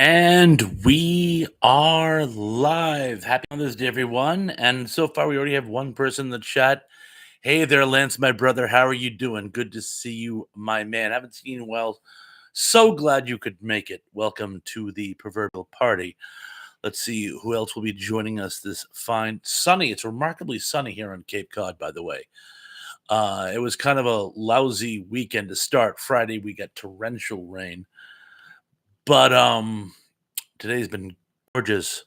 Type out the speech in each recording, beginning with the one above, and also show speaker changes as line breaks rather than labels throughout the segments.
And we are live. Happy Mother's Day, everyone. And so far, we already have one person in the chat. Hey there, Lance, my brother. How are you doing? Good to see you, my man. Haven't seen you in a while. So glad you could make it. Welcome to the proverbial party. Let's see who else will be joining us this fine sunny. It's remarkably sunny here on Cape Cod, by the way. It was kind of a lousy weekend to start. Friday, we got torrential rain. But today's been gorgeous.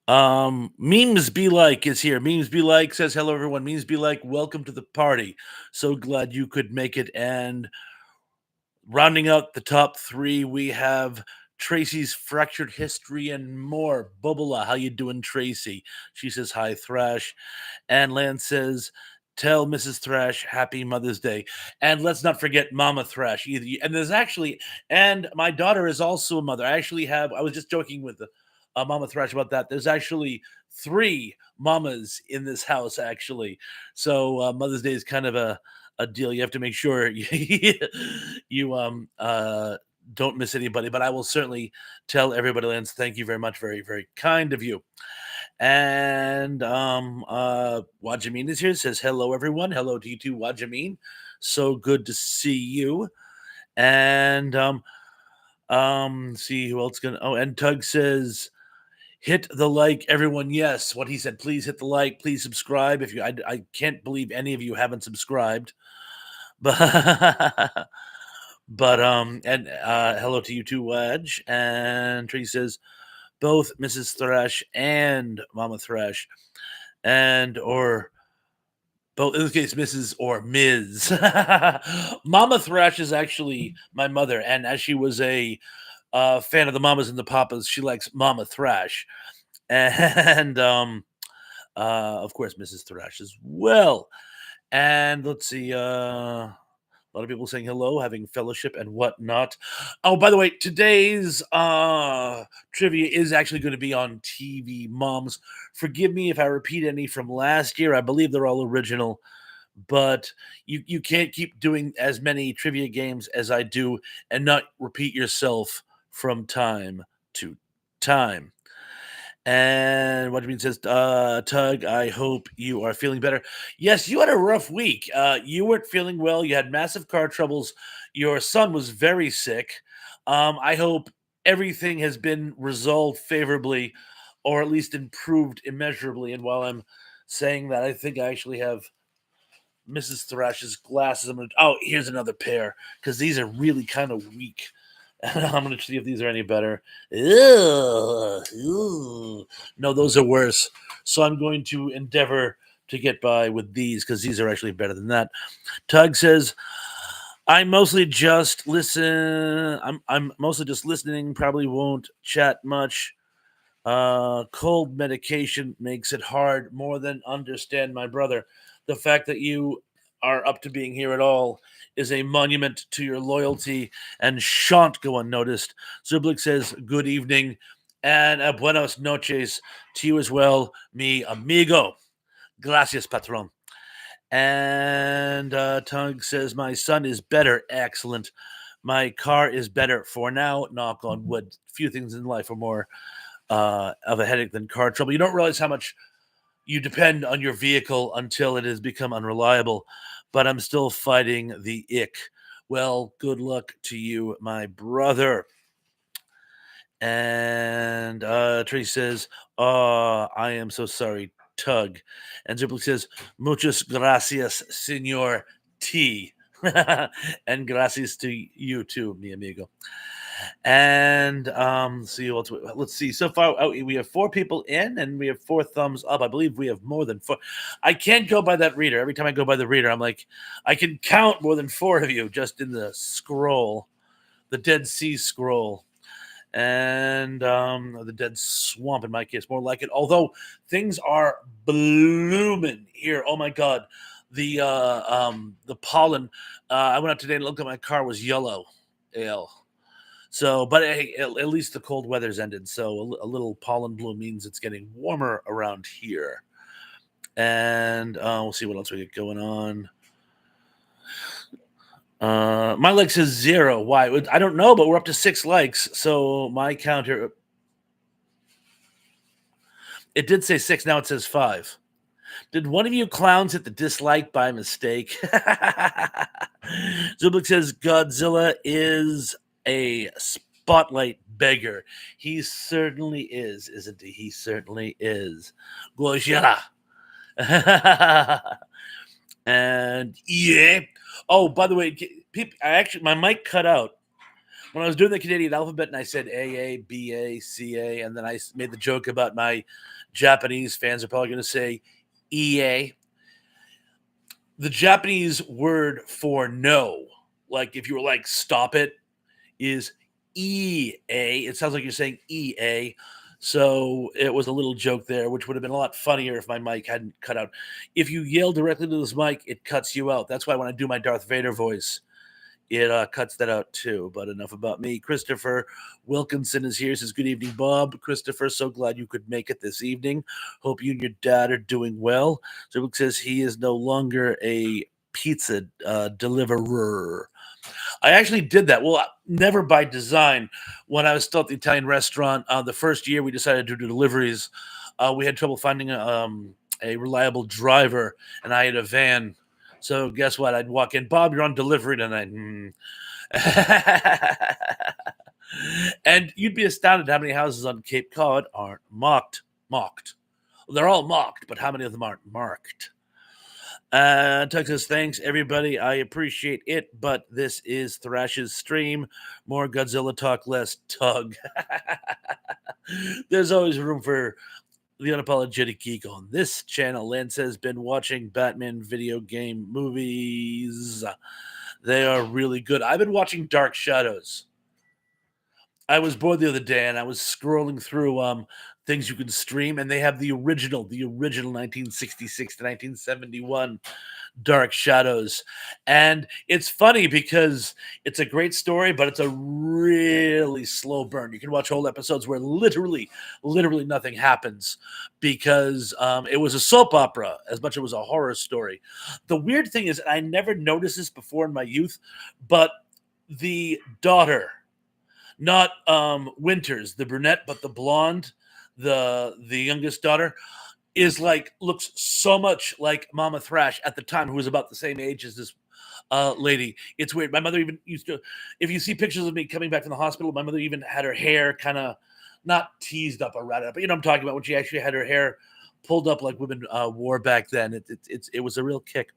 Memes be like is here. Memes be like says hello everyone. Memes be like, welcome to the party. So glad you could make it. And rounding out the top three, we have Tracy's fractured history and more. Bubala, how you doing, Tracy? She says hi, Thrash. And Lance says, tell Mrs. Thrash happy Mother's Day. And let's not forget Mama Thrash either. And there's actually, and my daughter is also a mother. I was just joking with Mama Thrash about that. There's actually three mamas in this house, actually. So Mother's Day is kind of a deal. You have to make sure you don't miss anybody. But I will certainly tell everybody, Lance, thank you very much. Very, very kind of you. And Wajamin is here, says hello everyone. Hello to you too, Wajamin. So good to see you. And see who else gonna and Tug says hit the like, everyone. Yes, what he said. Please hit the like, please subscribe. If you I can't believe any of you haven't subscribed. But and hello to you too, Wedge. And Tree says both Mrs. Thrash and Mama Thrash, and or both in this case, Mrs. or Ms. Mama Thrash is actually my mother, and as she was a fan of the Mamas and the Papas, she likes Mama Thrash, and of course, Mrs. Thrash as well. And let's see, a lot of people saying hello, having fellowship and whatnot. Oh, by the way, today's trivia is actually going to be on TV Moms. Forgive me if I repeat any from last year. I believe they're all original, but you can't keep doing as many trivia games as I do and not repeat yourself from time to time. And what it means says, Tug, I hope you are feeling better. Yes, you had a rough week. You weren't feeling well. You had massive car troubles. Your son was very sick. I hope everything has been resolved favorably or at least improved immeasurably. And while I'm saying that, I think I actually have Mrs. Thrash's glasses. Here's another pair because these are really kind of weak. I'm going to see if these are any better. Ew. No, those are worse. So I'm going to endeavor to get by with these because these are actually better than that. Tug says, I mostly just listen. I'm mostly just listening. Probably won't chat much. Cold medication makes it hard more than understand, my brother. The fact that you are up to being here at all is a monument to your loyalty and shan't go unnoticed. Zublik says, good evening and buenos noches to you as well, mi amigo. Gracias, patron. And Tug says, my son is better. Excellent. My car is better for now. Knock on wood. Few things in life are more of a headache than car trouble. You don't realize how much you depend on your vehicle until it has become unreliable. But I'm still fighting the ick. Well, good luck to you, my brother. And Tracy says, I am so sorry, Tug. And Ziplik says, muchas gracias, Senor T. And gracias to you too, mi amigo. And let's see. So far, we have 4 people in, and we have 4 thumbs up. I believe we have more than 4. I can't go by that reader. Every time I go by the reader, I'm like, I can count more than 4 of you just in the scroll, the Dead Sea Scroll, and the Dead Swamp in my case, more like it. Although things are blooming here. Oh my God, the pollen. I went out today and looked at my car was yellow. Ale. So, but hey, at least the cold weather's ended. So a little pollen bloom means it's getting warmer around here. And we'll see what else we get going on. My like says 0. Why? I don't know, but we're up to 6 likes. So my counter, it did say 6. Now it says 5. Did one of you clowns hit the dislike by mistake? Zublik says Godzilla is a spotlight beggar. He certainly is, isn't he? He certainly is. Godzilla. And yeah. Oh, by the way, people, my mic cut out when I was doing the Canadian alphabet, and I said AA, BA, CA, and then I made the joke about my Japanese fans are probably going to say EA. The Japanese word for no, like if you were like stop it, is EA. It sounds like you're saying EA. So it was a little joke there, which would have been a lot funnier if my mic hadn't cut out. If you yell directly to this mic, it cuts you out. That's why when I do my Darth Vader voice, it cuts that out too. But enough about me. Christopher Wilkinson is here. Says, good evening, Bob. Christopher, so glad you could make it this evening. Hope you and your dad are doing well. So it says he is no longer a pizza deliverer. I actually did that. Well, never by design. When I was still at the Italian restaurant, the first year we decided to do deliveries, we had trouble finding a reliable driver, and I had a van. So guess what? I'd walk in, Bob, you're on delivery tonight. And you'd be astounded how many houses on Cape Cod aren't mocked. They're all mocked, but how many of them aren't marked? Tug says, thanks, everybody. I appreciate it, but this is Thrash's stream. More Godzilla talk, less Tug. There's always room for the unapologetic geek on this channel. Lance has been watching Batman video game movies. They are really good. I've been watching Dark Shadows. I was bored the other day, and I was scrolling through things you can stream, and they have the original 1966 to 1971 Dark Shadows. And it's funny because it's a great story, but it's a really slow burn. You can watch whole episodes where literally nothing happens because it was a soap opera as much as it was a horror story. The weird thing is, I never noticed this before in my youth, but the daughter, not Winters, the brunette, but the blonde, the youngest daughter, is like looks so much like Mama Thrash at the time, who was about the same age as this lady. It's weird. My mother even used to, if you see pictures of me coming back from the hospital, my mother even had her hair kind of not teased up or ratted up, but you know what I'm talking about, when she actually had her hair pulled up like women wore back then. It was a real kick.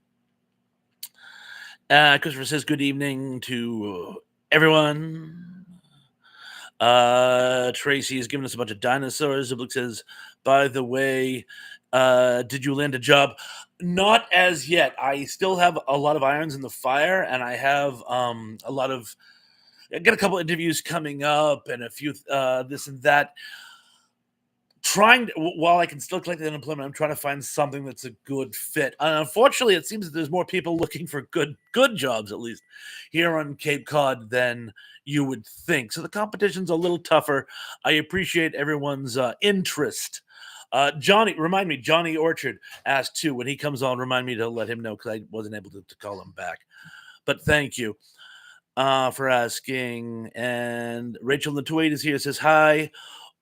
Christopher says, good evening to everyone. Tracy has given us a bunch of dinosaurs. Zublik says, by the way, did you land a job? Not as yet. I still have a lot of irons in the fire, and I have I got a couple interviews coming up and a few this and that. While I can still collect the unemployment, I'm trying to find something that's a good fit. And unfortunately, it seems that there's more people looking for good jobs, at least here on Cape Cod, than you would think. So the competition's a little tougher. I appreciate everyone's interest. Johnny Orchard asked too, when he comes on, remind me to let him know, because I wasn't able to call him back. But thank you for asking. And Rachel Latoid is here, says, hi.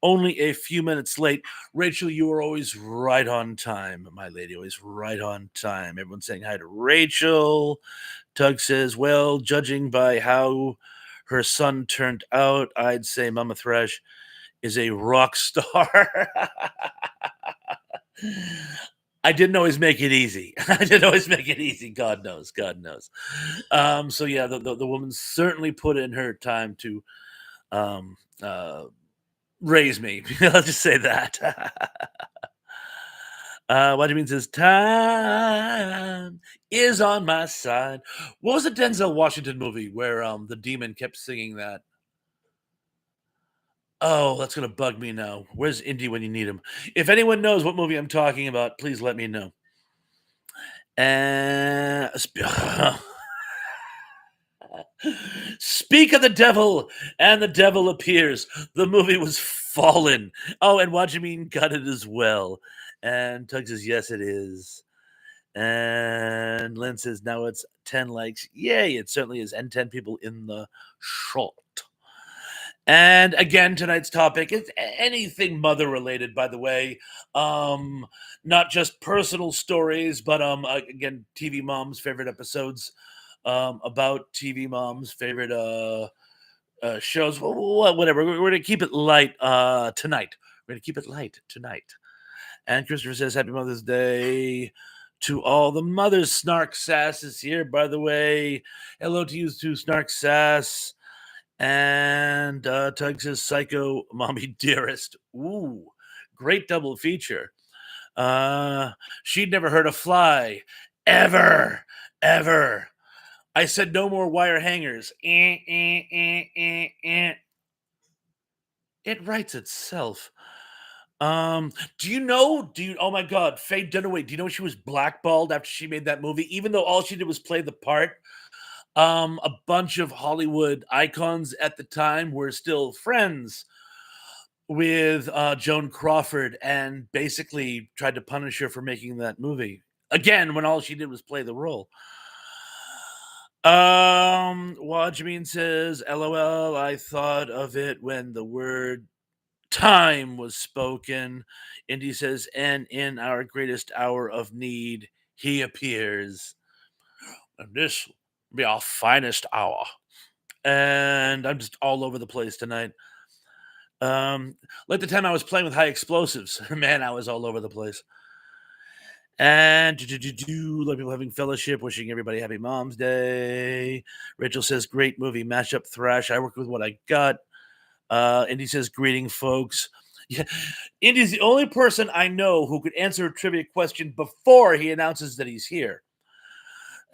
Only a few minutes late. Rachel, you are always right on time, my lady. Always right on time. Everyone's saying hi to Rachel. Tug says, well, judging by how her son turned out, I'd say Mama Thrash is a rock star. I didn't always make it easy. God knows. So yeah, the woman certainly put in her time to raise me. I'll just say that. What it means is time is on my side. What was the Denzel Washington movie where the demon kept singing that? Oh, that's gonna bug me now. Where's Indy when you need him? If anyone knows what movie I'm talking about, please let me know. And speak of the devil, and the devil appears. The movie was Fallen. Oh, and Wajimeen got it as well. And Tug says, yes, it is. And Lynn says, now it's 10 likes. Yay, it certainly is. And 10 people in the shot. And again, tonight's topic is anything mother related, by the way. Not just personal stories, but again, TV moms, favorite episodes about TV moms, favorite shows, whatever. We're going to keep it light tonight. We're going to keep it light tonight. And Christopher says, Happy Mother's Day to all the mothers. Snark Sass is here, by the way. Hello to you too, Snark Sass. And Tug says, Psycho Mommy Dearest. Ooh, great double feature. She'd never heard a fly. Ever. I said no more wire hangers. It writes itself. Oh my God, Faye Dunaway, do you know she was blackballed after she made that movie? Even though all she did was play the part, a bunch of Hollywood icons at the time were still friends with Joan Crawford and basically tried to punish her for making that movie. Again, when all she did was play the role. Wajmin says, LOL, I thought of it when the word time was spoken. Indy says, and in our greatest hour of need, he appears. And this will be our finest hour. And I'm just all over the place tonight. Like the time I was playing with high explosives. Man, I was all over the place. And a lot of people having fellowship, wishing everybody happy Mom's Day. Rachel says, great movie, mashup thrash. I work with what I got. Indy says, greeting, folks. Yeah, Indy's the only person I know who could answer a trivia question before he announces that he's here.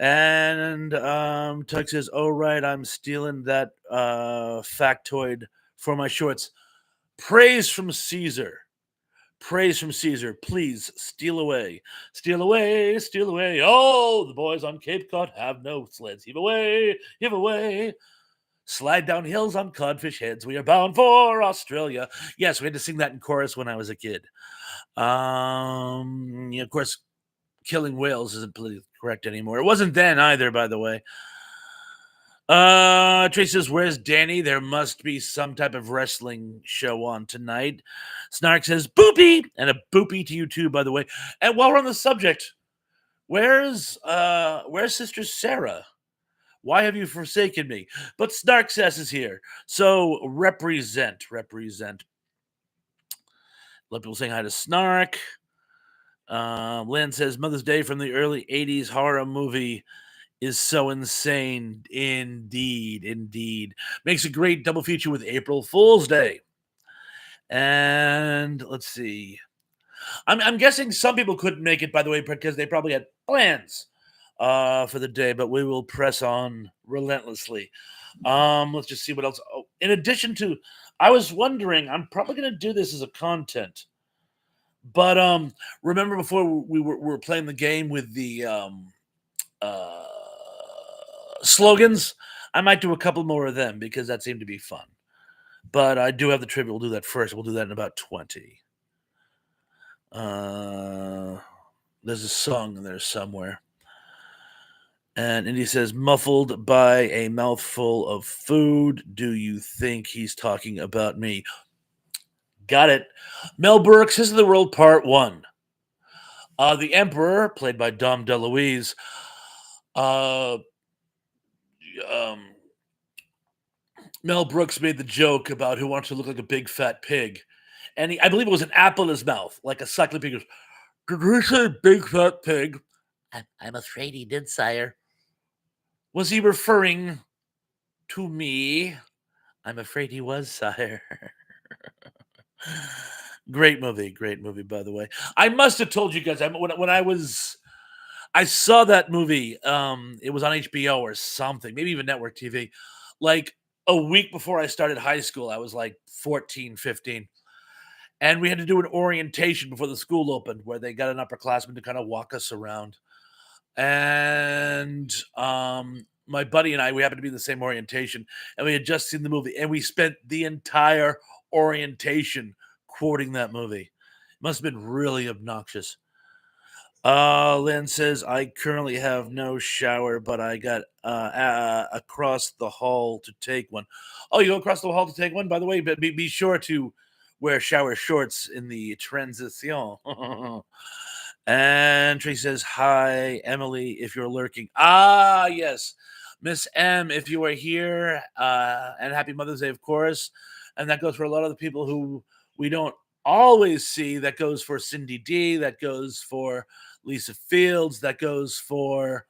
And Tug says, oh, right, I'm stealing that factoid for my shorts. Praise from Caesar. Please steal away. Steal away, steal away. Oh, the boys on Cape Cod have no sleds. Heave away, heave away. Slide down hills on codfish heads. We are bound for Australia. Yes, we had to sing that in chorus when I was a kid. Of course, killing whales isn't politically correct anymore. It wasn't then either, by the way. Tracy says, where's Danny? There must be some type of wrestling show on tonight. Snark says, boopy! And a boopy to you too, by the way. And while we're on the subject, where's Sister Sarah? Why have you forsaken me? But Snark says is here. So represent. A lot of people saying hi to Snark. Lynn says, Mother's Day from the early 80s horror movie is so insane. Indeed. Makes a great double feature with April Fool's Day. And let's see. I'm guessing some people couldn't make it, by the way, because they probably had plans for the day, but we will press on relentlessly. Let's just see what else. Oh, in addition to, I was wondering, I'm probably going to do this as a content, but remember before we were playing the game with the slogans? I might do a couple more of them because that seemed to be fun. But I do have the trivia. We'll do that first. We'll do that in about 20. There's a song in there somewhere. And Indy says, muffled by a mouthful of food. Do you think he's talking about me? Got it. Mel Brooks, History of the World, Part 1. The Emperor, played by Dom DeLuise, Mel Brooks made the joke about who wants to look like a big fat pig. And I believe it was an apple in his mouth, like a suckling pig. Did he say big fat pig? I'm afraid he did, sire. Was he referring to me? I'm afraid he was, sire. Great movie, by the way. I must have told you guys when I saw that movie. It was on HBO or something, maybe even network TV. Like a week before I started high school, I was like 14, 15. And we had to do an orientation before the school opened where they got an upperclassman to kind of walk us around. And my buddy and I, we happened to be in the same orientation, and we had just seen the movie, and we spent the entire orientation quoting that movie. It must have been really obnoxious. Lynn says, I currently have no shower, but I got across the hall to take one. Oh, you go across the hall to take one? By the way, but be sure to wear shower shorts in the transition. And Tracy says, hi, Emily, if you're lurking. Ah, yes. Miss M, if you are here, and happy Mother's Day, of course. And that goes for a lot of the people who we don't always see. That goes for Cindy D. That goes for Lisa Fields. That goes for,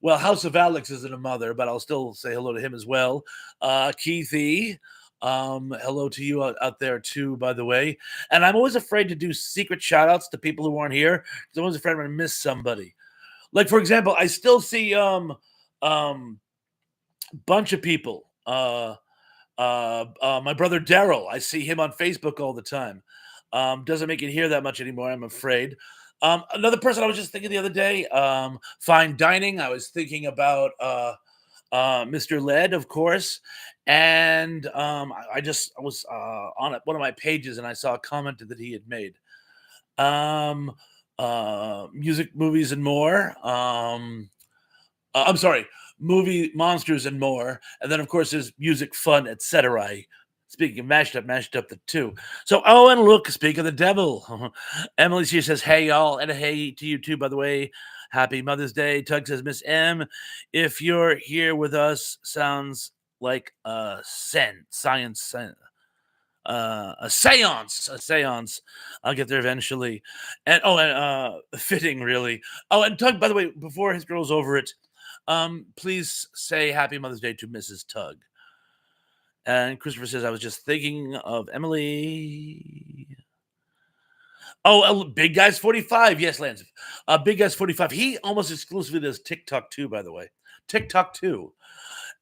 well, House of Alex isn't a mother, but I'll still say hello to him as well. Keithy, hello to you out there too, by the way. And I'm always afraid to do secret shout outs to people who aren't here because I'm always afraid I'm going to miss somebody. Like, for example, I still see bunch of people. My brother Daryl, I see him on Facebook all the time. Doesn't make it here that much anymore, I'm afraid. Another person I was just thinking the other day, fine dining. I was thinking about Mr. Led, of course, and I was on one of my pages and I saw a comment that he had made. Um, Music, movies, and more. I'm sorry, movie monsters and more, and then of course there's music, fun, etc. Speaking of mashed up the two. So, oh, and look, speak of the devil. Emily here says, "Hey y'all," and hey to you too, by the way. Happy Mother's Day. Tug says, "Miss M, if you're here with us, sounds like a a seance. I'll get there eventually." And fitting really. Oh, and Tug, by the way, before his girl's over it, please say Happy Mother's Day to Mrs. Tug. And Christopher says, I was just thinking of Emily. Oh, Big Guy's 45. Yes, Lance. Big Guy's 45. He almost exclusively does TikTok too, by the way. TikTok too.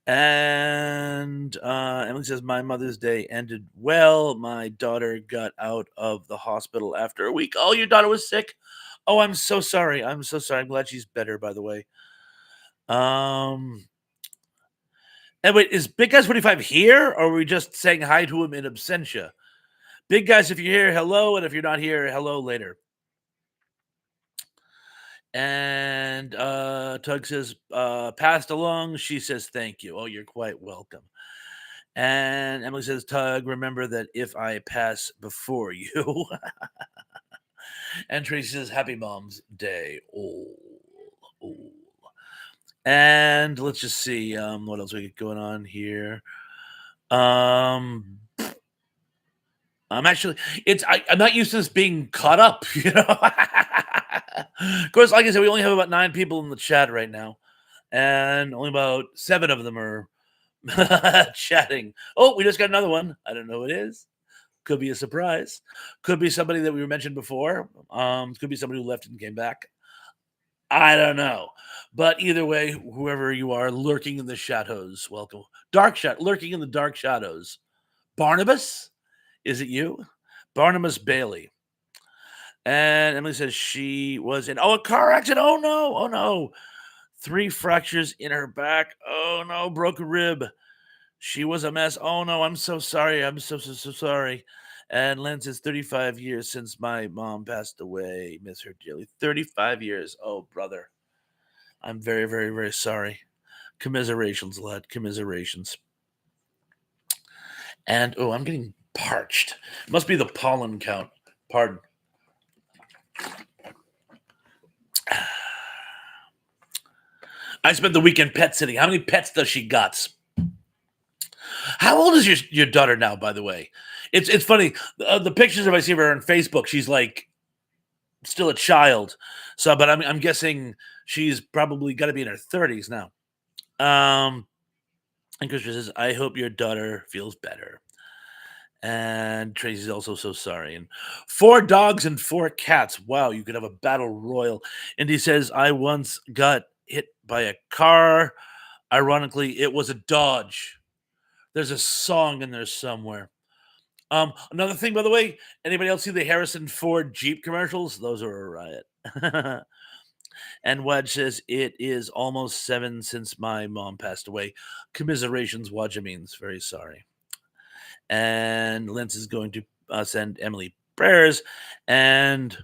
And Emily says, my Mother's Day ended well. My daughter got out of the hospital after a week. Oh, your daughter was sick? Oh, I'm so sorry. I'm so sorry. I'm glad she's better, by the way. And wait, is Big Guys 45 here, or are we just saying hi to him in absentia? Big Guys, if you're here, hello, and if you're not here, hello later. And Tug says, passed along. She says, thank you. Oh, you're quite welcome. And Emily says, Tug, remember that if I pass before you. And Tracy says, Happy Mom's Day. Oh. And let's just see what else we got going on here. I'm actually, I'm not used to this being caught up, you know. Of course, like I said, we only have about 9 people in the chat right now, and only about 7 of them are chatting. Oh, we just got another one. I don't know who it is. Could be a surprise. Could be somebody that we mentioned before. Could be somebody who left and came back. I don't know. But either way, whoever you are lurking in the shadows, welcome. Lurking in the dark shadows. Barnabas? Is it you? Barnabas Bailey. And Emily says she was in a car accident. Oh no. 3 fractures in her back. Oh no, broke a rib. She was a mess. Oh no, I'm so sorry. I'm so sorry. And Lynn says 35 years since my mom passed away. Miss her dearly. 35 years. Oh, brother. I'm very, very, very sorry. Commiserations, lad. Commiserations. And I'm getting parched. Must be the pollen count. Pardon. I spent the weekend pet sitting. How many pets does she got? How old is your daughter now, by the way? It's funny. The pictures of I see of her on Facebook, she's like still a child. So, but I'm guessing she's probably got to be in her 30s now. And Christian says, I hope your daughter feels better. And Tracy's also so sorry. And 4 dogs and 4 cats. Wow, you could have a battle royal. And he says, I once got hit by a car. Ironically, it was a Dodge. There's a song in there somewhere. Another thing, by the way, anybody else see the Harrison Ford Jeep commercials? Those are a riot. And Wedge says, it is almost 7 since my mom passed away. Commiserations, Wajamines. Very sorry. And Lentz is going to send Emily prayers. And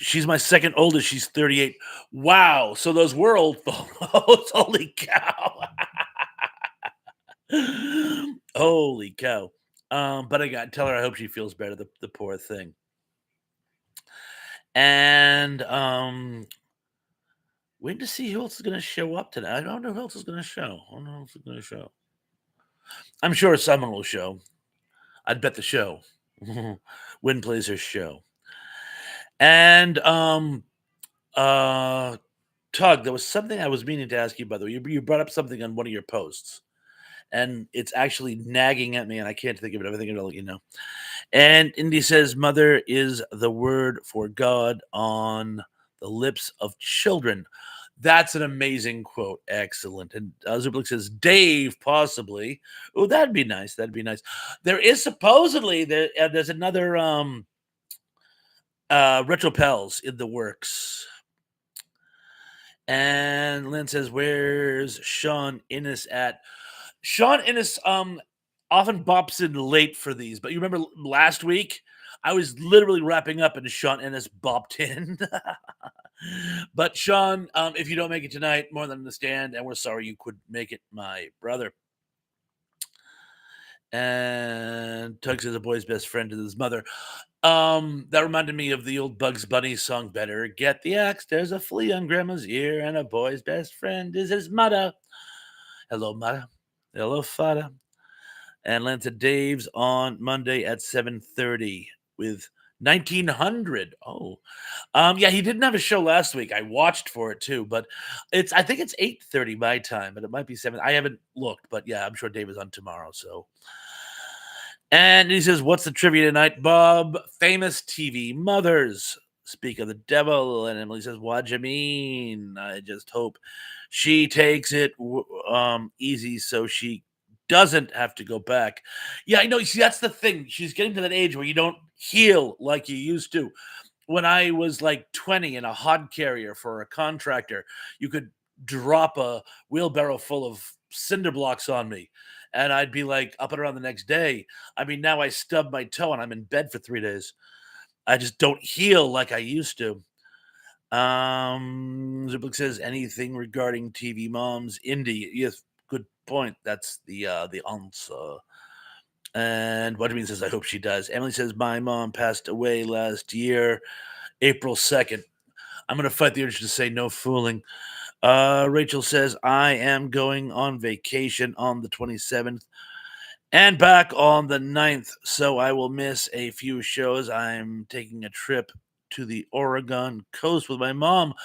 She's my second oldest. She's 38. Wow. So those were old photos. Holy cow. Holy cow. But I got tell her I hope she feels better, the poor thing. And waiting to see who else is gonna show up today. I don't know who else is gonna show. I don't know who else is gonna show. I'm sure someone will show. I'd bet the show. Win plays her show. And Tug, there was something I was meaning to ask you, by the way. You brought up something on one of your posts, and it's actually nagging at me, and I can't think of it. I think I'll let you know. And Indy says, "Mother is the word for God on the lips of children." That's an amazing quote. Excellent. And Zublik says, "Dave, possibly." Oh, that'd be nice. That'd be nice. There is supposedly there's another Retro Pals in the works. And Lynn says, "Where's Sean Innes at?" Sean Innes often bops in late for these, but you remember last week I was literally wrapping up and Sean Innes bopped in. But Sean, if you don't make it tonight, more than understand, and we're sorry you couldn't make it, my brother. And Tuggs is a boy's best friend to his mother. That reminded me of the old Bugs Bunny song, "Better Get the Axe, there's a flea on grandma's ear, and a boy's best friend is his mother." Hello, mother. Hello, father. And Lanta Dave's on Monday at 7:30 with 1900. Oh, yeah, he didn't have a show last week. I watched for it too, but I think it's 8:30 my time, but it might be 7. I haven't looked, but yeah, I'm sure Dave is on tomorrow. So, and he says, "What's the trivia tonight, Bob? Famous TV mothers. Speak of the devil." And Emily says, "What do you mean? I just hope she takes it easy so she doesn't have to go back." Yeah, I know. You see, that's the thing. She's getting to that age where you don't heal like you used to. When I was like 20 in a hod carrier for a contractor, you could drop a wheelbarrow full of cinder blocks on me, and I'd be like up and around the next day. I mean, now I stub my toe and I'm in bed for 3 days. I just don't heal like I used to. Zublik says anything regarding TV moms, indie. Yes, good point. That's the answer. And What says, "I hope she does." Emily says, "My mom passed away last year, April 2nd. I'm gonna fight the urge to say no fooling." Rachel says, "I am going on vacation on the 27th and back on the 9th, so I will miss a few shows. I'm taking a trip to the Oregon coast with my mom."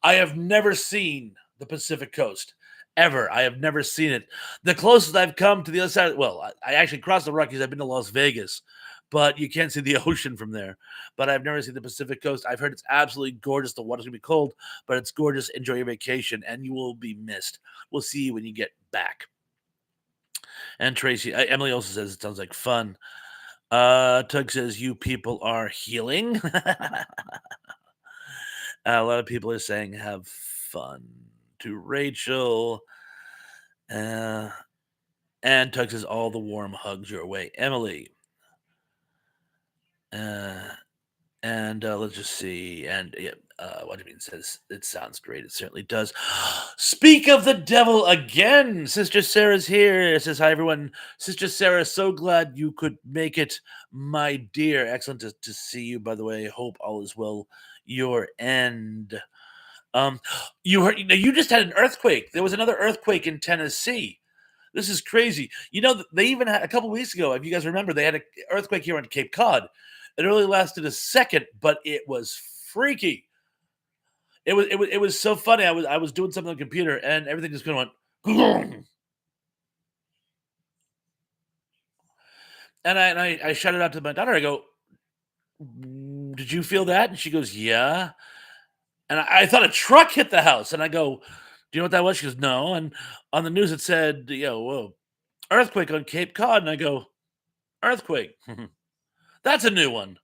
I have never seen the Pacific coast ever. I have never seen it. The closest I've come to the other side, well, I actually crossed the Rockies. I've been to Las Vegas, but you can't see the ocean from there. But I've never seen the Pacific coast. I've heard it's absolutely gorgeous. The water's gonna be cold, but it's gorgeous. Enjoy your vacation, and you will be missed. We'll see you when you get back. And Tracy, Emily also says it sounds like fun. Tug says you people are healing. A lot of people are saying have fun. To Rachel, uh, and Tug says all the warm hugs your way. Emily, uh, and let's just see. And yeah, what do you mean? Says it sounds great. It certainly does. Speak of the devil again. Sister Sarah's here. Says hi everyone. Sister Sarah, so glad you could make it, my dear. Excellent to see you. By the way, hope all is well. Your end. You heard? You just had an earthquake. There was another earthquake in Tennessee. This is crazy. They even had a couple weeks ago. If you guys remember, they had an earthquake here on Cape Cod. It only lasted a second, but it was freaky. It was so funny. I was doing something on the computer and everything just kind of went, and I shouted out to my daughter. I go, "Did you feel that?" And she goes, "Yeah." And I thought a truck hit the house, and I go, "Do you know what that was?" She goes, "No." And on the news it said, whoa, earthquake on Cape Cod, and I go, "Earthquake." That's a new one.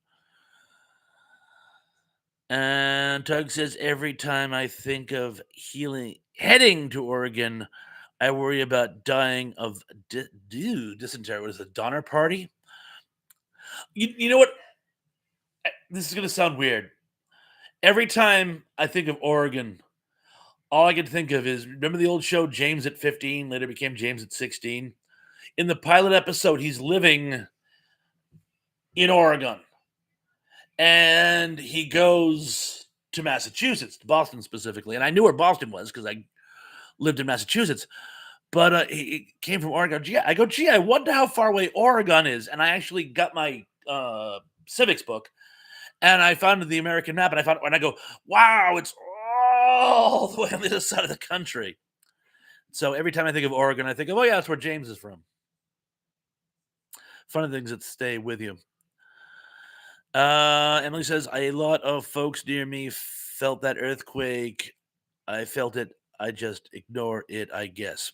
And Tug says, "Every time I think of heading to Oregon, I worry about dying of dysentery." What is it, Donner Party? You know what? This is going to sound weird. Every time I think of Oregon, all I can think of is remember the old show James at 15, later became James at 16? In the pilot episode, he's living in Oregon and he goes to Massachusetts, to Boston specifically. And I knew where Boston was because I lived in Massachusetts. But he came from Oregon. Gee, I wonder how far away Oregon is. And I actually got my civics book and I found the American map and I go, wow, it's all the way on the other side of the country. So every time I think of Oregon, I think of, oh yeah, that's where James is from. Funny things that stay with you. Emily says, a lot of folks near me felt that earthquake. I felt it. I just ignore it, I guess.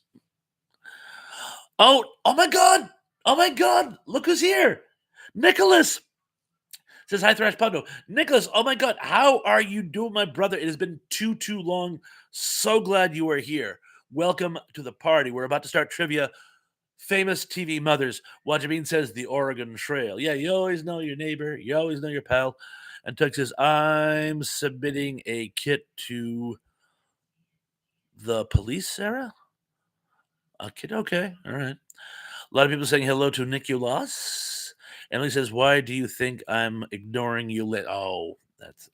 Oh my God. Oh my God. Look who's here. Nicholas says, hi, Thrash Pondo. Nicholas, oh my God. How are you doing, my brother? It has been too long. So glad you are here. Welcome to the party. We're about to start trivia. Famous TV mothers. Wajabin says the Oregon Trail. Yeah, you always know your neighbor. You always know your pal. And Tug says, I'm submitting a kit to the police, Sarah? A kit? Okay. All right. A lot of people saying hello to Nicholas. Emily says, why do you think I'm ignoring you? Oh, that's...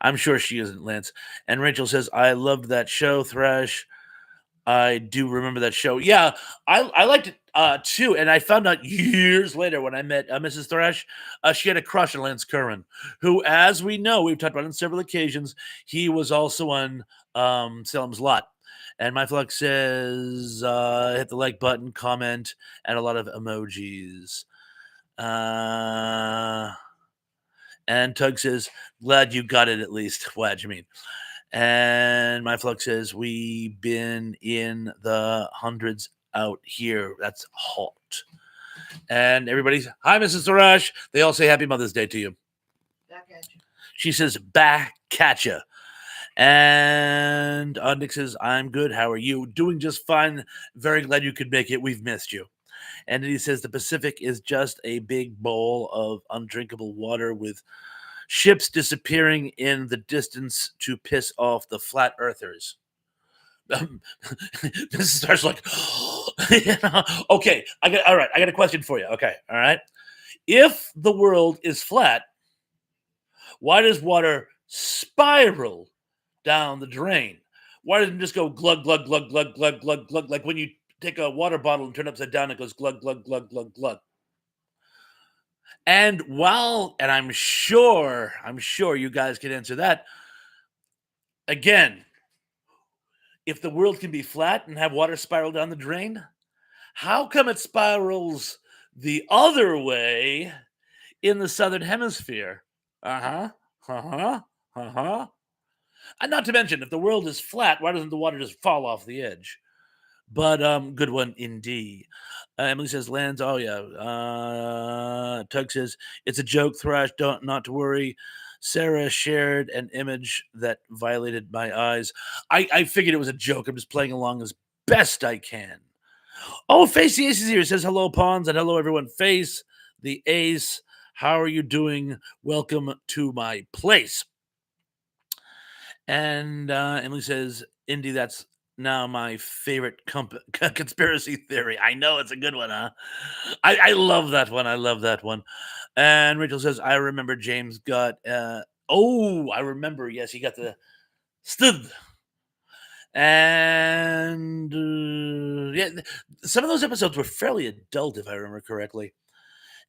I'm sure she isn't, Lance. And Rachel says, I loved that show, Thrash. I do remember that show. Yeah, I liked it too. And I found out years later when I met Mrs. Thrash, she had a crush on Lance Curran, who, as we know, we've talked about on several occasions, he was also on Salem's Lot. And my Flux says, hit the like button, comment, and a lot of emojis. And Tug says, glad you got it at least. What you mean? And my Flux says, we've been in the hundreds out here. That's hot. And everybody's, hi, Mrs. Thrash. They all say happy Mother's Day to you.
Back at you.
She says, back at you. And Nick says, I'm good. How are you? Doing just fine. Very glad you could make it. We've missed you. And he says, the Pacific is just a big bowl of undrinkable water with ships disappearing in the distance to piss off the flat earthers. This starts like, okay, I got a question for you. Okay, all right. If the world is flat, why does water spiral down the drain? Why doesn't it just go glug, glug, glug, glug, glug, glug, glug? Like when you take a water bottle and turn it upside down, it goes glug, glug, glug, glug, glug. And I'm sure you guys can answer that. Again, if the world can be flat and have water spiral down the drain, how come it spirals the other way in the southern hemisphere? And not to mention, if the world is flat, why doesn't the water just fall off the edge? But good one indeed. Emily says, lands. Oh yeah. Tug says, it's a joke, Thrash. Not to worry. Sarah shared an image that violated my eyes. I figured it was a joke. I'm just playing along as best I can. Oh, Face the Ace is here. It says hello, Pawns, and hello, everyone. Face the Ace. How are you doing? Welcome to my place. And Emily says, Indy, that's now my favorite conspiracy theory. I know it's a good one, huh? I love that one. I love that one. And Rachel says, I remember James got, I remember. Yes, he got the stud. And yeah, some of those episodes were fairly adult, if I remember correctly.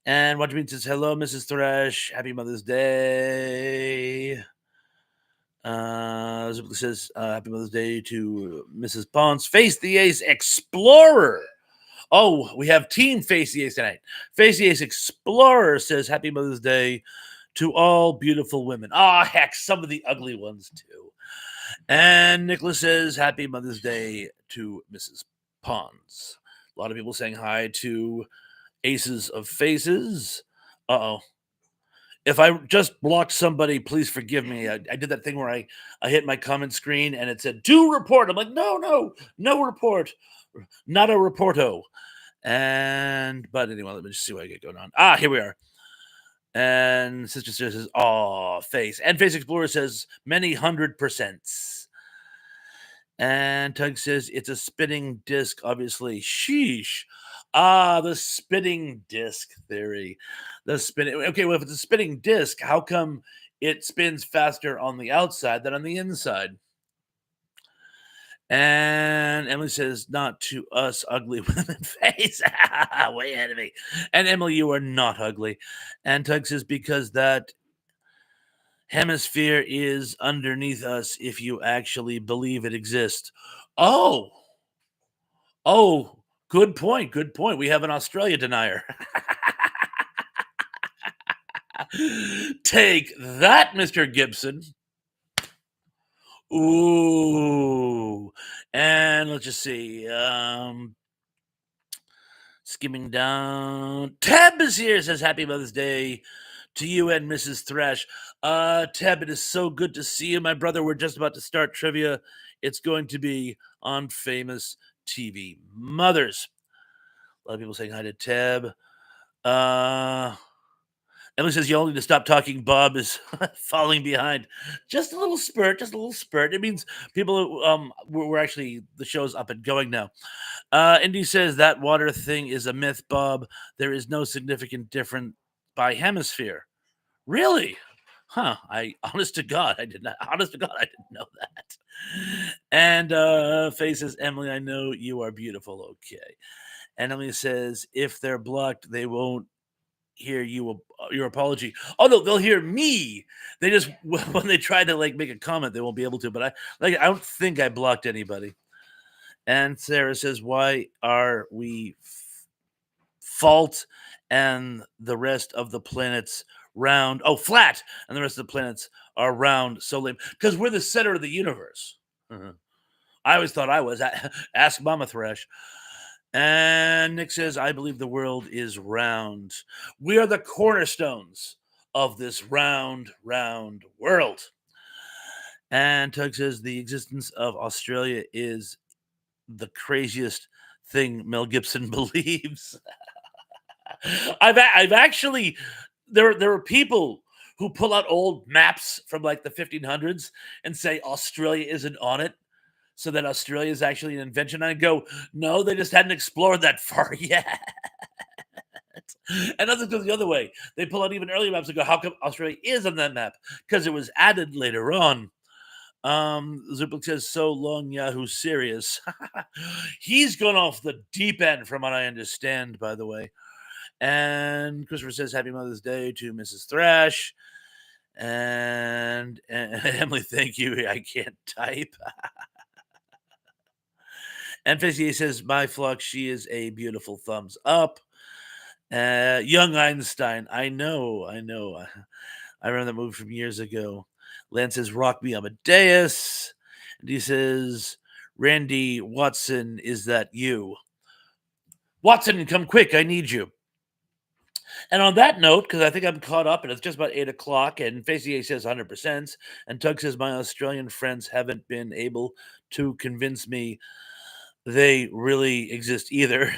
And what do you mean says, hello, Mrs. Thrash. Happy Mother's Day. Says, happy Mother's Day to Mrs. Pons. Face the Ace Explorer. Oh, we have Team Face the Ace tonight. Face the Ace Explorer says, happy Mother's Day to all beautiful women. Heck, some of the ugly ones too. And Nicholas says, happy Mother's Day to Mrs. Pons. A lot of people saying hi to Aces of Faces. Uh-oh. If I just blocked somebody, please forgive me. I did that thing where I hit my comment screen and it said, do report. I'm like, no report. Not a reporto. But anyway, let me just see what I get going on. Here we are. And Sister Sarah says, "Aw, face." And Face Explorer says, "Many 100%s." And Tug says, "It's a spinning disc, obviously." Sheesh. Ah, the spinning disc theory. The spinning. Okay, well, if it's a spinning disc, how come it spins faster on the outside than on the inside? And Emily says, "Not to us ugly women face." Way ahead of me. And Emily, you are not ugly. And Tug says, "Because that hemisphere is underneath us if you actually believe it exists." Oh, oh, good point. Good point. We have an Australia denier. Take that, Mr. Gibson. Ooh. And let's just see. Skimming down. Tab is here, says Happy Mother's Day to you and Mrs. Thrash. Tab, it is so good to see you, my brother. We're just about to start trivia. It's going to be on famous TV mothers. A lot of people saying hi to Tab. Uh Emily says you all need to stop talking. Bob is falling behind. Just a little spurt, just a little spurt. It means people we're actually the show's up and going now. Indy says that water thing is a myth, Bob. There is no significant difference by hemisphere. Really? Huh. I honest to God, I did not honest to God, I didn't know that. And Faye says, Emily, I know you are beautiful. Okay. And Emily says, if they're blocked, they won't hear your apology. Oh no, they'll hear me. They just when they try to like make a comment, they won't be able to. But I don't think I blocked anybody. And Sarah says, "Why are we fault and the rest of the planets round? Oh, flat, and the rest of the planets are round. So lame because we're the center of the universe." Mhm. I always thought I was. Ask Mama Thresh. And Nick says, "I believe the world is round. We are the cornerstones of this round, round world." And Tug says, "The existence of Australia is the craziest thing Mel Gibson believes." I've actually there are people who pull out old maps from like the 1500s and say Australia isn't on it, so that Australia is actually an invention. I go, no, they just hadn't explored that far yet. And others go the other way. They pull out even earlier maps and go, how come Australia is on that map? Because it was added later on. Zuplik says, so long, Yahoo serious. He's gone off the deep end, from what I understand, by the way. And Christopher says, Happy Mother's Day to Mrs. Thrash. And Emily, thank you. I can't type. And Fizzy says, My Flux, she is a beautiful thumbs up. Young Einstein, I know. I remember that movie from years ago. Lance says, Rock Me Amadeus. And he says, Randy Watson, is that you? Watson, come quick, I need you. And on that note, because I think I'm caught up and it's just about 8 o'clock, and Facey says 100%, and Tug says, My Australian friends haven't been able to convince me they really exist either.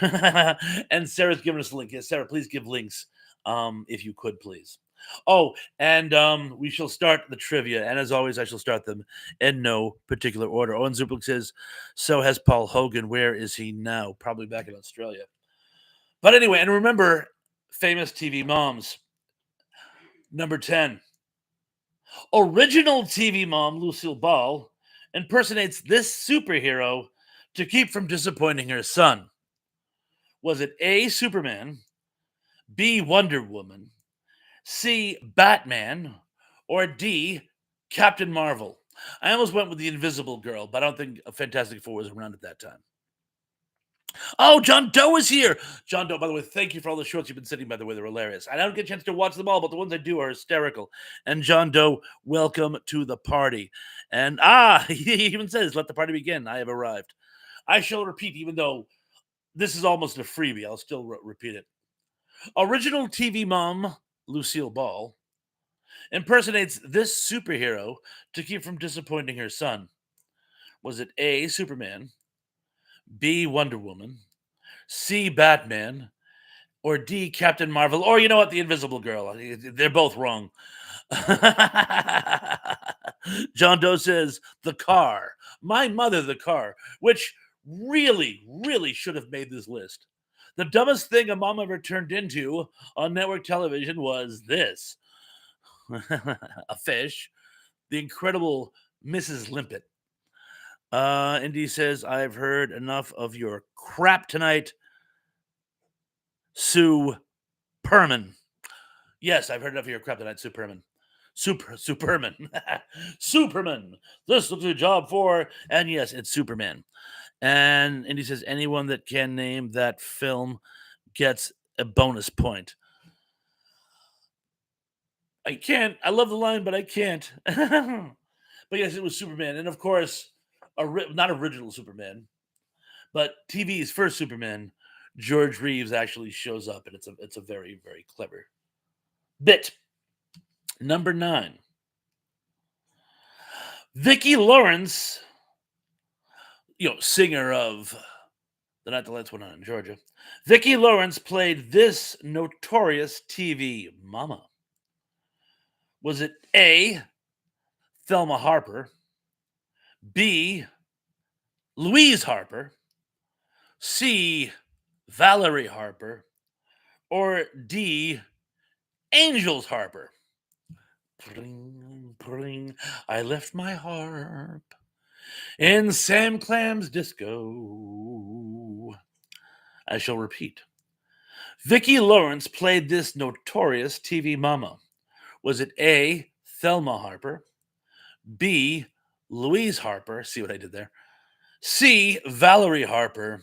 And Sarah's giving us a link. Yes, Sarah, please give links if you could, please. Oh, and we shall start the trivia. And as always, I shall start them in no particular order. Owen Zuplik says, so has Paul Hogan. Where is he now? Probably back in Australia. But anyway, and remember, famous TV moms. Number 10. Original TV mom Lucille Ball impersonates this superhero to keep from disappointing her son. Was it A, Superman, B, Wonder Woman, C, Batman, or D, Captain Marvel? I almost went with the Invisible Girl, but I don't think Fantastic Four was around at that time. Oh, John Doe is here. John Doe, by the way, thank you for all the shorts you've been sending, by the way. They're hilarious. I don't get a chance to watch them all, but the ones I do are hysterical. And John Doe, welcome to the party. And he even says, let the party begin. I have arrived. I shall repeat, even though this is almost a freebie, I'll still repeat it. Original TV mom, Lucille Ball, impersonates this superhero to keep from disappointing her son. Was it A, Superman, B, Wonder Woman, C, Batman, or D, Captain Marvel, or you know what, the Invisible Girl. They're both wrong. John Doe says, the car. My mother, the car, which really, really should have made this list. The dumbest thing a mom ever turned into on network television was this a fish, the incredible Mrs. Limpet. Indy says, I've heard enough of your crap tonight, Sue Perman. Yes, I've heard enough of your crap tonight, Sue Perman. Superman. Superman. This looks a job for, and yes, it's Superman. And Indy says, anyone that can name that film gets a bonus point. I can't. I love the line, but I can't. But yes, it was Superman, and of course, not original Superman, but TV's first Superman. George Reeves actually shows up, and it's a very very clever bit. Number 9, Vicki Lawrence, singer of The Night the Lights Went On in Georgia. Vicki Lawrence played this notorious TV mama. Was it A, Thelma Harper, B, Louise Harper, C, Valerie Harper, or D, Angels Harper? Pring, pring, I left my harp in Sam Clam's disco. I shall repeat. Vicki Lawrence played this notorious TV mama. Was it A, Thelma Harper, B, Louise Harper, see what I did there, C, Valerie Harper,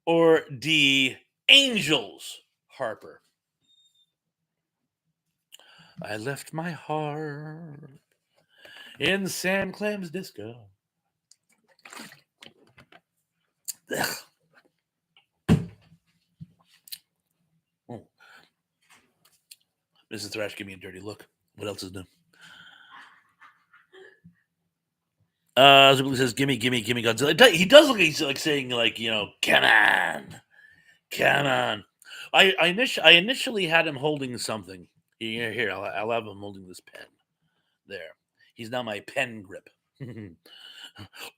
or D, Angels Harper? I left my heart in Sam Clam's disco. Ugh. Oh. Mrs. Thrash, give me a dirty look. What else is new? Somebody says, "Gimme, gimme, gimme Godzilla." He does look like he's like saying, like, come on, come on. I initially had him holding something. Here, I'll have him holding this pen. There, he's now my pen grip.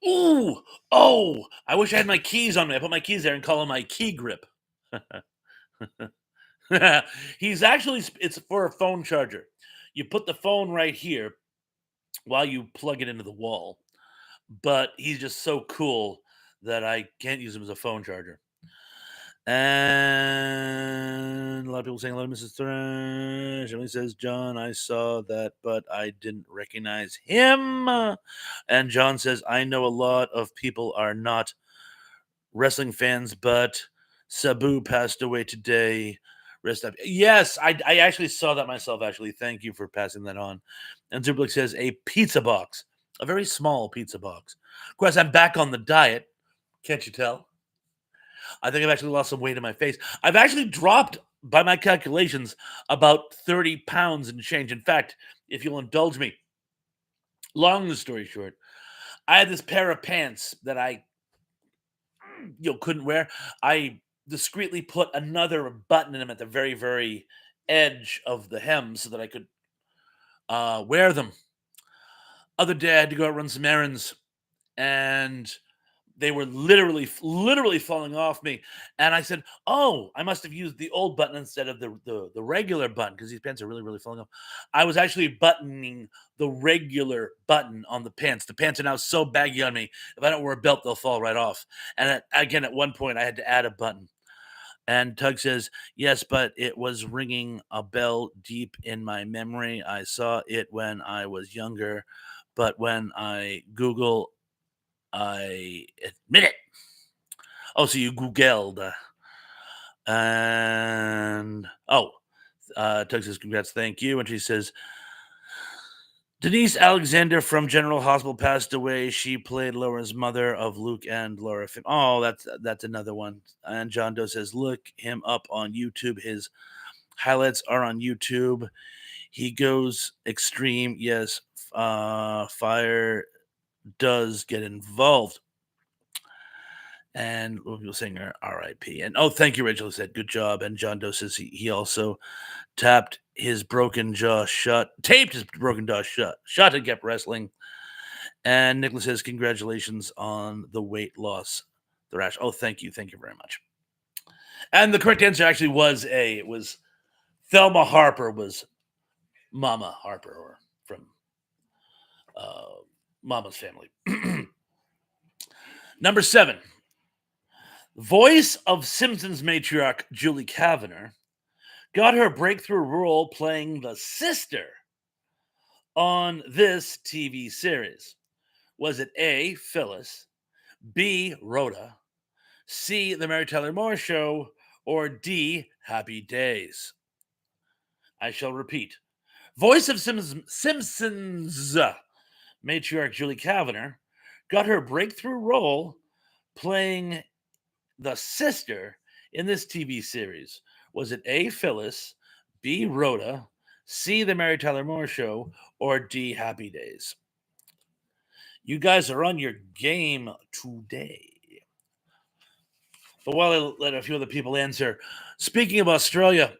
Ooh, oh! I wish I had my keys on me. I put my keys there and call him my key grip. He's actually it's for a phone charger. You put the phone right here while you plug it into the wall. But he's just so cool that I can't use him as a phone charger. And a lot of people saying hello, Mrs. Thrash. Emily says, John, I saw that, but I didn't recognize him. And John says, I know a lot of people are not wrestling fans, but Sabu passed away today. Rest up. Yes, I actually saw that myself, actually. Thank you for passing that on. And Zublik says, a pizza box, a very small pizza box. Of course, I'm back on the diet. Can't you tell? I think I've actually lost some weight in my face. I've actually dropped, by my calculations, about 30 pounds and change. In fact, if you'll indulge me, long story short, I had this pair of pants that I couldn't wear. I discreetly put another button in them at the very, very edge of the hem so that I could wear them. Other day, I had to go out run some errands, and they were literally falling off me. And I said, "Oh, I must have used the old button instead of the regular button because these pants are really, really falling off." I was actually buttoning the regular button on the pants. The pants are now so baggy on me. If I don't wear a belt, they'll fall right off. And again, at one point, I had to add a button. And Tug says, yes, but it was ringing a bell deep in my memory. I saw it when I was younger, but when I Google, I admit it. Oh, so you Googled. And, Tug says, congrats, thank you. And she says, Denise Alexander from General Hospital passed away. She played Laura's mother of Luke and Laura. Oh, that's another one. And John Doe says, look him up on YouTube. His highlights are on YouTube. He goes extreme. Yes, fire does get involved. And local singer, R.I.P. And oh, thank you, Rachel. Said good job. And John Doe says he also taped his broken jaw shut and kept wrestling. And Nicholas says, congratulations on the weight loss, Thrash. Oh, thank you very much. And the correct answer actually was Thelma Harper was Mama Harper, or from Mama's Family. Number 7. Voice of Simpsons matriarch Julie Kavner got her breakthrough role playing the sister on this TV series. Was it A, Phyllis, B, Rhoda, C, The Mary Tyler Moore Show, or D, Happy Days? I shall repeat. Voice of Simpsons matriarch Julie Kavner got her breakthrough role playing the sister in this TV series. Was it A, Phyllis, B, Rhoda, C, The Mary Tyler Moore Show, or D, Happy Days? You guys are on your game today. But while I let a few other people answer, speaking of Australia,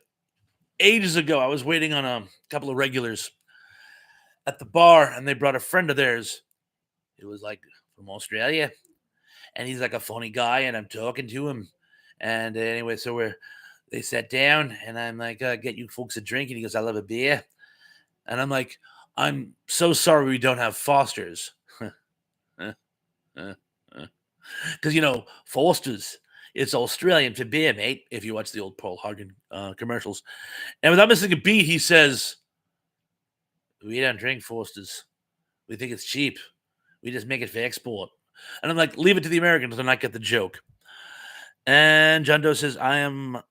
ages ago, I was waiting on a couple of regulars at the bar, and they brought a friend of theirs. It was like from Australia, and he's like a funny guy, and I'm talking to him. And anyway, so they sat down, and I'm like, get you folks a drink. And he goes, I love a beer. And I'm like, I'm so sorry we don't have Foster's. Because, Foster's, it's Australian for beer, mate, if you watch the old Paul Hogan commercials. And without missing a beat, he says, we don't drink Foster's. We think it's cheap. We just make it for export. And I'm like, leave it to the Americans to not get the joke. And John Doe says, I'm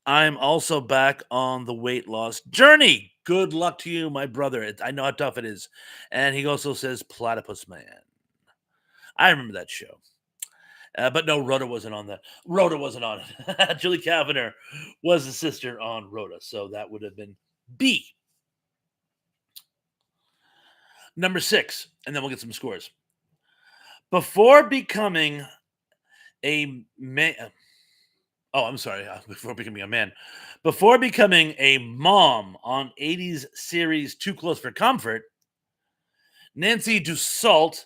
also back on the weight loss journey. Good luck to you, my brother. I know how tough it is. And he also says, Platypus Man. I remember that show. But no, Rhoda wasn't on that. Rhoda wasn't on it. Julie Kavner was the sister on Rhoda. So that would have been B. Number 6. And then we'll get some scores. Before becoming a man. Oh, I'm sorry. Before becoming a man. Before becoming a mom on 80s series Too Close for Comfort, Nancy Dussault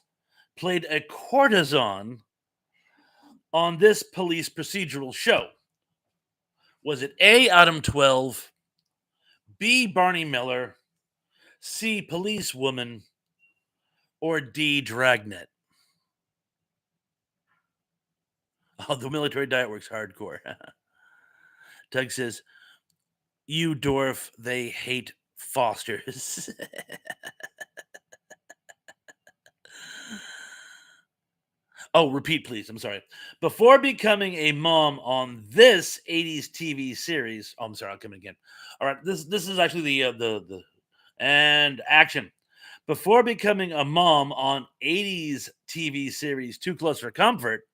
played a courtesan on this police procedural show. Was it A, Adam 12, B, Barney Miller, C, Policewoman, or D, Dragnet? Oh, the military diet works hardcore. Doug says, you dwarf, they hate Fosters. Oh, repeat, please. I'm sorry. Before becoming a mom on this 80s TV series, oh, I'm sorry. I'll come in again. All right, this is actually the and action. Before becoming a mom on 80s TV series Too Close for Comfort,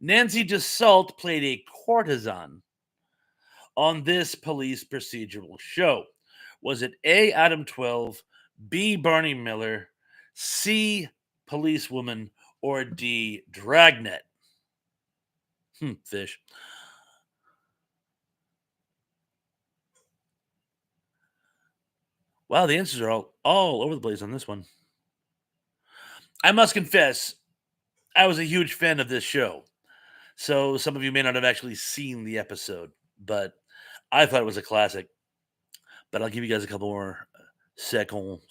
Nancy Dussault played a courtesan on this police procedural show. Was it A, Adam 12, B, Barney Miller, C, Policewoman, or D, Dragnet? Fish. Wow, the answers are all over the place on this one. I must confess, I was a huge fan of this show. So some of you may not have actually seen the episode, but I thought it was a classic. But I'll give you guys a couple more seconds.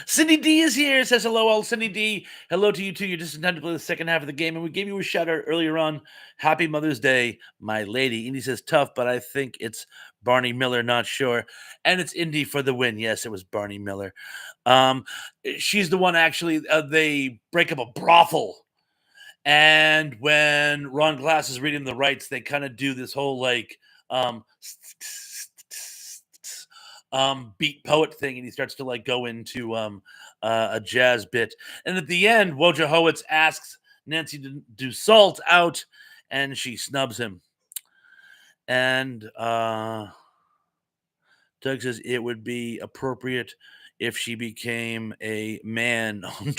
Cindy D is here. Says hello, all. Cindy D. Hello to you too. You're just in time to play the second half of the game, and we gave you a shout out earlier on. Happy Mother's Day, my lady. Indy says tough, but I think it's Barney Miller. Not sure, and it's Indy for the win. Yes, it was Barney Miller. She's the one actually. They break up a brothel, and when Ron Glass is reading the rights, they kind of do this whole like beat poet thing, and he starts to like go into a jazz bit. And at the end, Wojciechowicz asks Nancy Dussault out, and she snubs him. And Doug says it would be appropriate if she became a man on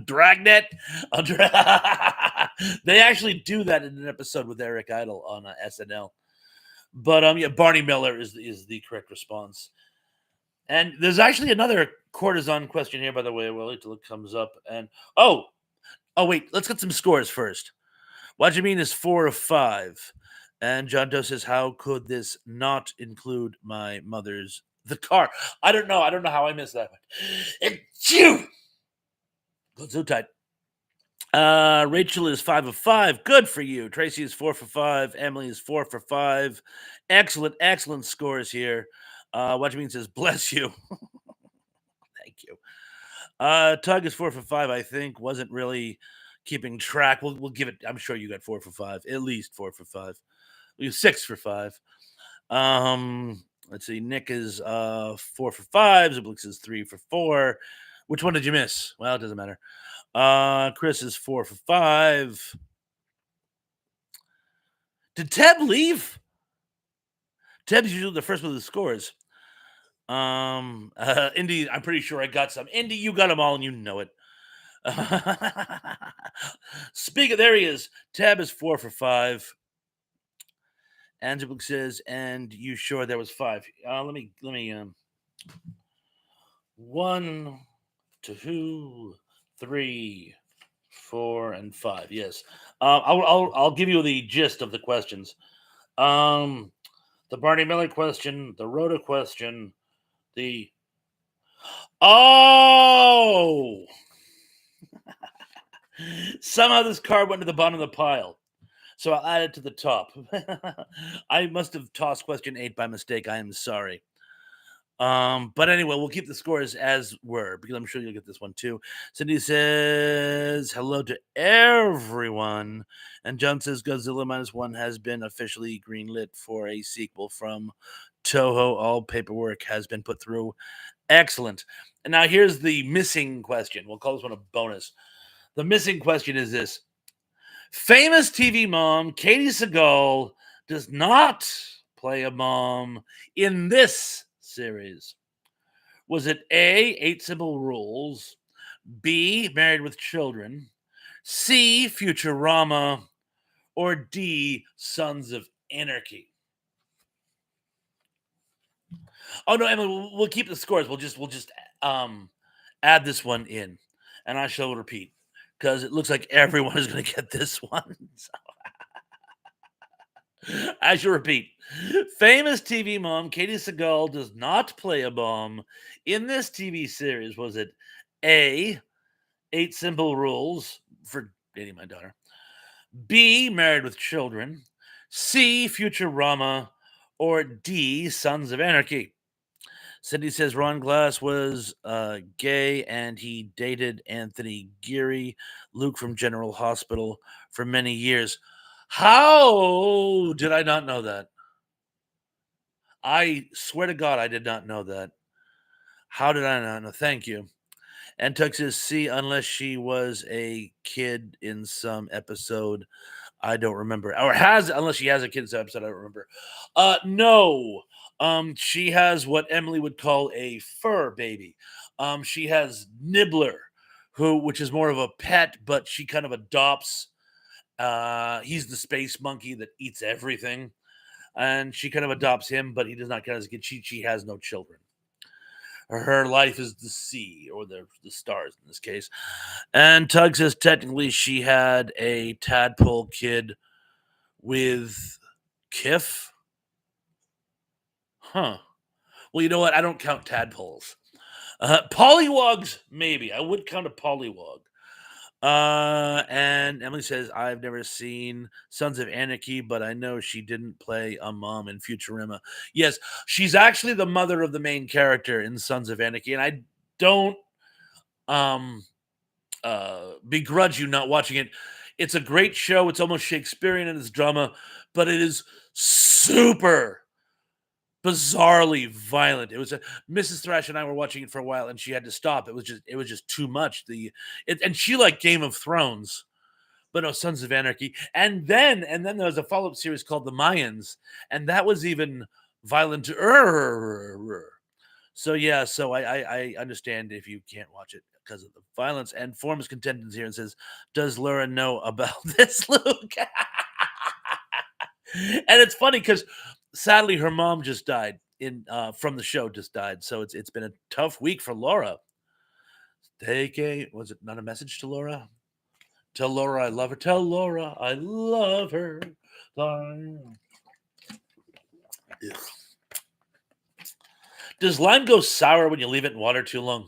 Dragnet. They actually do that in an episode with Eric Idle on SNL. But yeah, Barney Miller is the correct response. And there's actually another courtesan question here, by the way. We'll wait till it comes up. And oh, wait, let's get some scores first. What do you mean is 4 of 5? And John Doe says, how could this not include my mother's the car? I don't know. I don't know how I missed that one. It's you. So tight. Rachel is 5 of 5. Good for you. Tracy is 4 for 5. Emily is 4 for 5. Excellent scores here. What do you mean says, bless you. Thank you. Tug is 4 for 5, I think. Wasn't really keeping track. We'll give it. I'm sure you got 4 for 5. At least 4 for 5. We have 6 for 5. Let's see. Nick is 4 for 5. Ziblix is 3 for 4. Which one did you miss? Well, it doesn't matter. Chris is 4 for 5. Did Teb leave? Teb's usually the first one with the scores. Indy, I'm pretty sure I got some. Indy, you got them all and you know it. Speaking, there he is. Tab is 4 for 5. Angela says, and you sure there was 5? Let me 1, 2, 3, 4, and 5. Yes. I'll give you the gist of the questions. The Barney Miller question, the Rhoda question, the somehow this card went to the bottom of the pile. So I'll add it to the top. I must have tossed question 8 by mistake. I am sorry. But anyway, we'll keep the scores as were because I'm sure you'll get this one too. Cindy says hello to everyone, and John says Godzilla -1 has been officially greenlit for a sequel from Toho. All paperwork has been put through. Excellent. And now here's the missing question. We'll call this one a bonus. The missing question is this: famous TV mom Katie Sagal does not play a mom in this series. Was it A, 8 Simple Rules, B, Married with Children, C, Futurama, or D, Sons of Anarchy? Oh no, Emily, we'll keep the scores. We'll just add this one in, and I shall repeat because it looks like everyone is going to get this one. So. I shall repeat. Famous TV mom Katie Sagal does not play a mom in this TV series. Was it A, 8 Simple Rules for dating my daughter, B, Married with Children, C, Futurama, or D, Sons of Anarchy? Cindy says Ron Glass was gay and he dated Anthony Geary, Luke from General Hospital, for many years. How did I not know that? I swear to God, I did not know that. How did I not know? Thank you. And Tux says, see, unless she was a kid in some episode, I don't remember. Or unless she has a kid in some episode, I don't remember. No. She has what Emily would call a fur baby. She has Nibbler, which is more of a pet, but she kind of adopts. He's the space monkey that eats everything. And she kind of adopts him, but he does not count as a kid. She has no children. Her life is the sea or the stars in this case. And Tug says technically she had a tadpole kid with Kif. Huh. Well, you know what? I don't count tadpoles. Pollywogs, maybe. I would count a pollywog. And Emily says, I've never seen Sons of Anarchy, but I know she didn't play a mom in Futurama. Yes, she's actually the mother of the main character in Sons of Anarchy, and I don't begrudge you not watching it. It's a great show. It's almost Shakespearean in its drama, but it is super bizarrely violent. It was Mrs. Thrash and I were watching it for a while, and she had to stop. It was just too much. And she liked Game of Thrones, but no Sons of Anarchy. And then there was a follow-up series called The Mayans, and that was even violenter. So yeah, so I understand if you can't watch it because of the violence. And Forms contendants here and says, "Does Laura know about this, Luke?" And it's funny because sadly her mom just died in from the show, just died. So it's been a tough week for Laura. Take a was it not a message to Laura? Tell Laura I love her. Tell Laura I love her. Ugh. Does lime go sour when you leave it in water too long?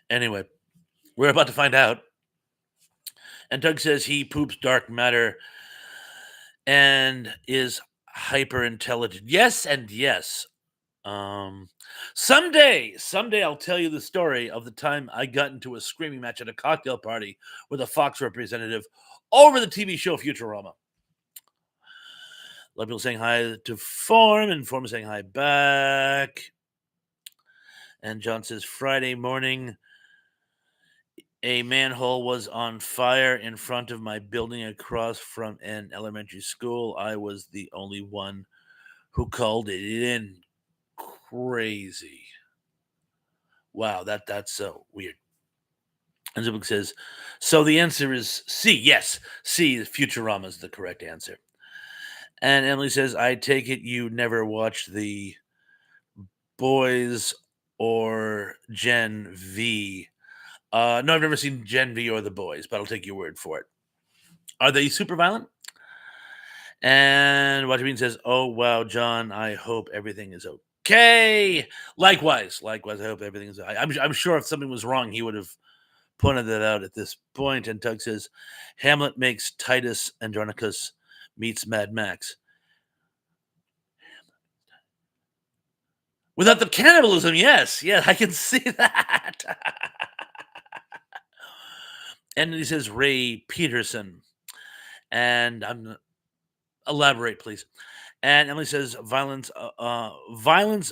Anyway, we're about to find out. And Doug says he poops dark matter and is hyper intelligent. Yes, and yes. Um, someday I'll tell you the story of the time I got into a screaming match at a cocktail party with a Fox representative over the TV show Futurama. A lot of people saying hi to Form, and Form saying hi back. And John says Friday morning, a manhole was on fire in front of my building across from an elementary school. I was the only one who called it in. Crazy. Wow, that's so weird. And Zubik says, so the answer is C. Yes, C, Futurama is the correct answer. And Emily says, I take it you never watched the Boys or Gen V. No, I've never seen Gen V or the Boys, but I'll take your word for it. Are they super violent? And Watchamine says, oh, wow, John, I hope everything is okay. Likewise, I hope everything is. I'm sure if something was wrong, he would have pointed that out at this point. And Tug says, Hamlet makes Titus Andronicus meets Mad Max. Without the cannibalism, yes. Yeah, I can see that. And he says Ray Peterson. And I'm elaborate, please. And Emily says violence,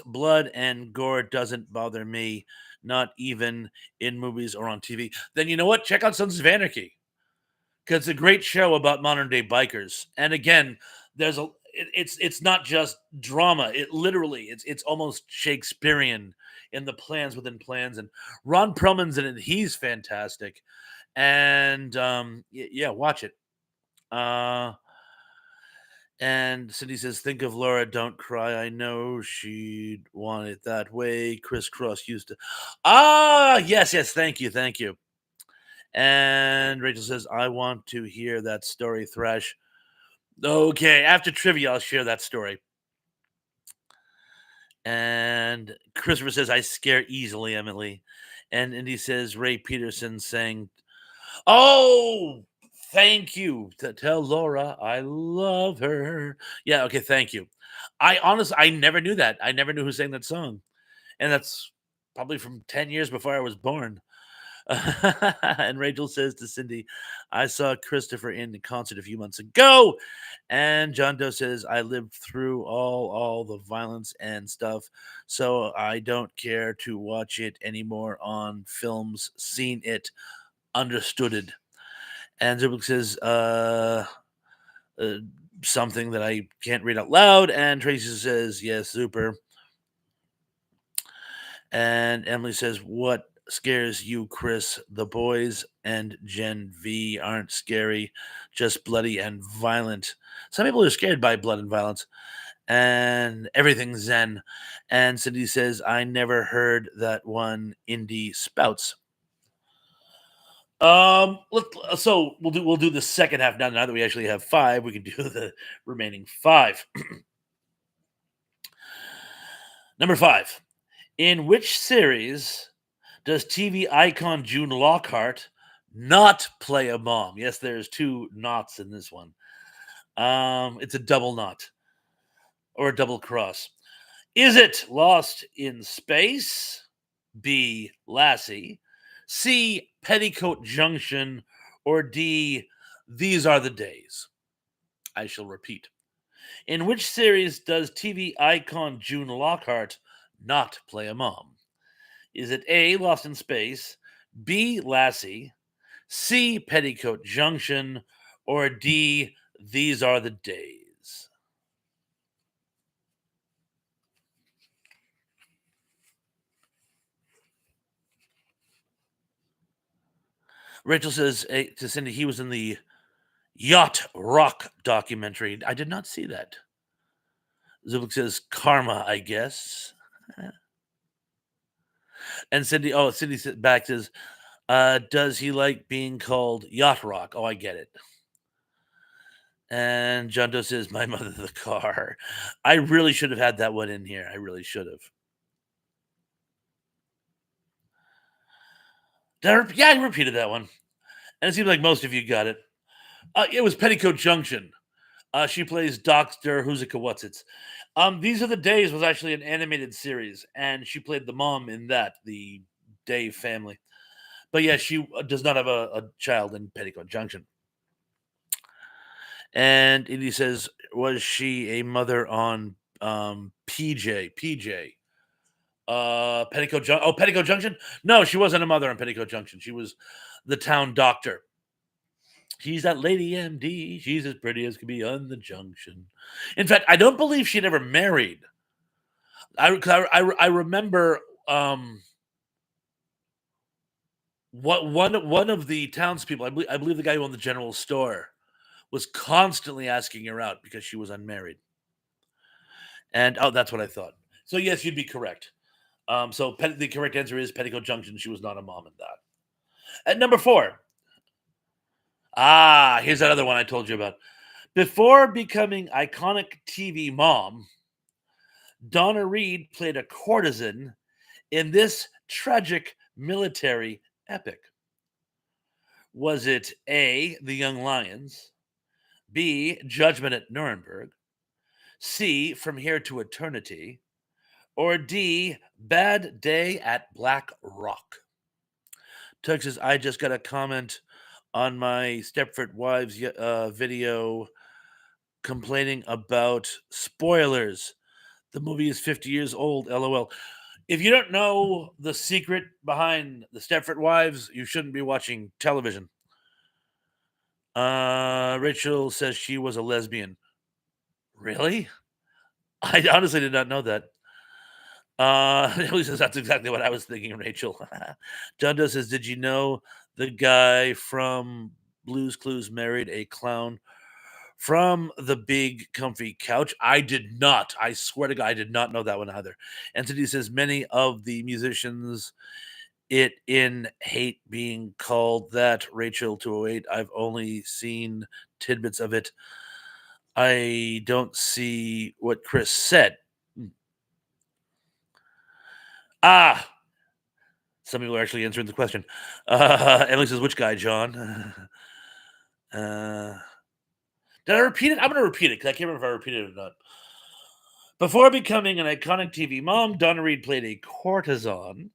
blood, and gore doesn't bother me, not even in movies or on TV. Then you know what? Check out Sons of Anarchy because it's a great show about modern day bikers. And again, it's not just drama. It literally it's almost Shakespearean in the plans within plans. And Ron Perlman's in it. He's fantastic. And yeah, watch it. Uh, and Cindy says, think of Laura, don't cry. I know she'd want it that way. Chris Cross used to. Ah, yes, thank you. And Rachel says, I want to hear that story, Thresh. Okay, after trivia, I'll share that story. And Christopher says, I scare easily, Emily. And Indy says, Ray Peterson saying, oh, thank you. Tell Laura I love her. Yeah, okay, thank you. I never knew that. I never knew who sang that song. And that's probably from 10 years before I was born. And Rachel says to Cindy, I saw Christopher in the concert a few months ago. And John Doe says, I lived through all the violence and stuff, so I don't care to watch it anymore on films. Seen it, understood it. And Zubik says, uh, something that I can't read out loud. And Tracy says, yes, super. And Emily says, what scares you, Chris? The boys and Gen V aren't scary, just bloody and violent. Some people are scared by blood and violence, and everything's zen. And Cindy says, I never heard that one indie spouts. So we'll do the second half now. Now that we actually have five, we can do the remaining five. Number five. In which series does TV icon June Lockhart not play a mom? Yes, there's two knots in this one. It's a double knot or a double cross. Is it Lost in Space? B. Lassie. C. Petticoat Junction. Or D. These Are the Days. I shall repeat. In which series does TV icon June Lockhart not play a mom? Is it A. Lost in Space, B. Lassie, C. Petticoat Junction, or D. These Are the Days? Rachel says to Cindy, he was in the Yacht Rock documentary. I did not see that. Zubik says, karma, I guess. And Cindy back says, does he like being called Yacht Rock? Oh, I get it. And John Doe says, my mother the car. I really should have had that one in here. I really should have. Yeah, I repeated that one. And it seems like most of you got it. It was Petticoat Junction. She plays Dr. Huzika What's It. These Are the Days was actually an animated series, and she played the mom in that, the Day family. But yeah, she does not have a child in Petticoat Junction. And Indy says, was she a mother on PJ? Petticoat Junction? No, she wasn't a mother on Petticoat Junction. She was the town doctor. She's that lady MD. She's as pretty as can be on the junction. In fact, I don't believe she'd ever married. I remember one of the townspeople, I believe the guy who owned the general store, was constantly asking her out because she was unmarried. And that's what I thought. So yes, you'd be correct. The correct answer is Petticoat Junction. She was not a mom in that. At number 4. Here's that other one I told you about. Before becoming iconic TV mom, Donna Reed played a courtesan in this tragic military epic. Was it A, The Young Lions, B, Judgment at Nuremberg, C, From Here to Eternity, or D, Bad Day at Black Rock? Texas, I just got a comment on my Stepford Wives video complaining about spoilers. The movie is 50 years old, LOL. If you don't know the secret behind the Stepford Wives, you shouldn't be watching television. Rachel says she was a lesbian. Really? I honestly did not know that. Emily says that's exactly what I was thinking, Rachel. John Doe says, did you know the guy from Blue's Clues married a clown from the big comfy couch? I did not. I swear to God, I did not know that one either. Entity says many of the musicians hate being called that. Rachel 208. I've only seen tidbits of it. I don't see what Chris said. Some people are actually answering the question. Emily says, which guy, John? Did I repeat it? I'm going to repeat it because I can't remember if I repeated it or not. Before becoming an iconic TV mom, Donna Reed played a courtesan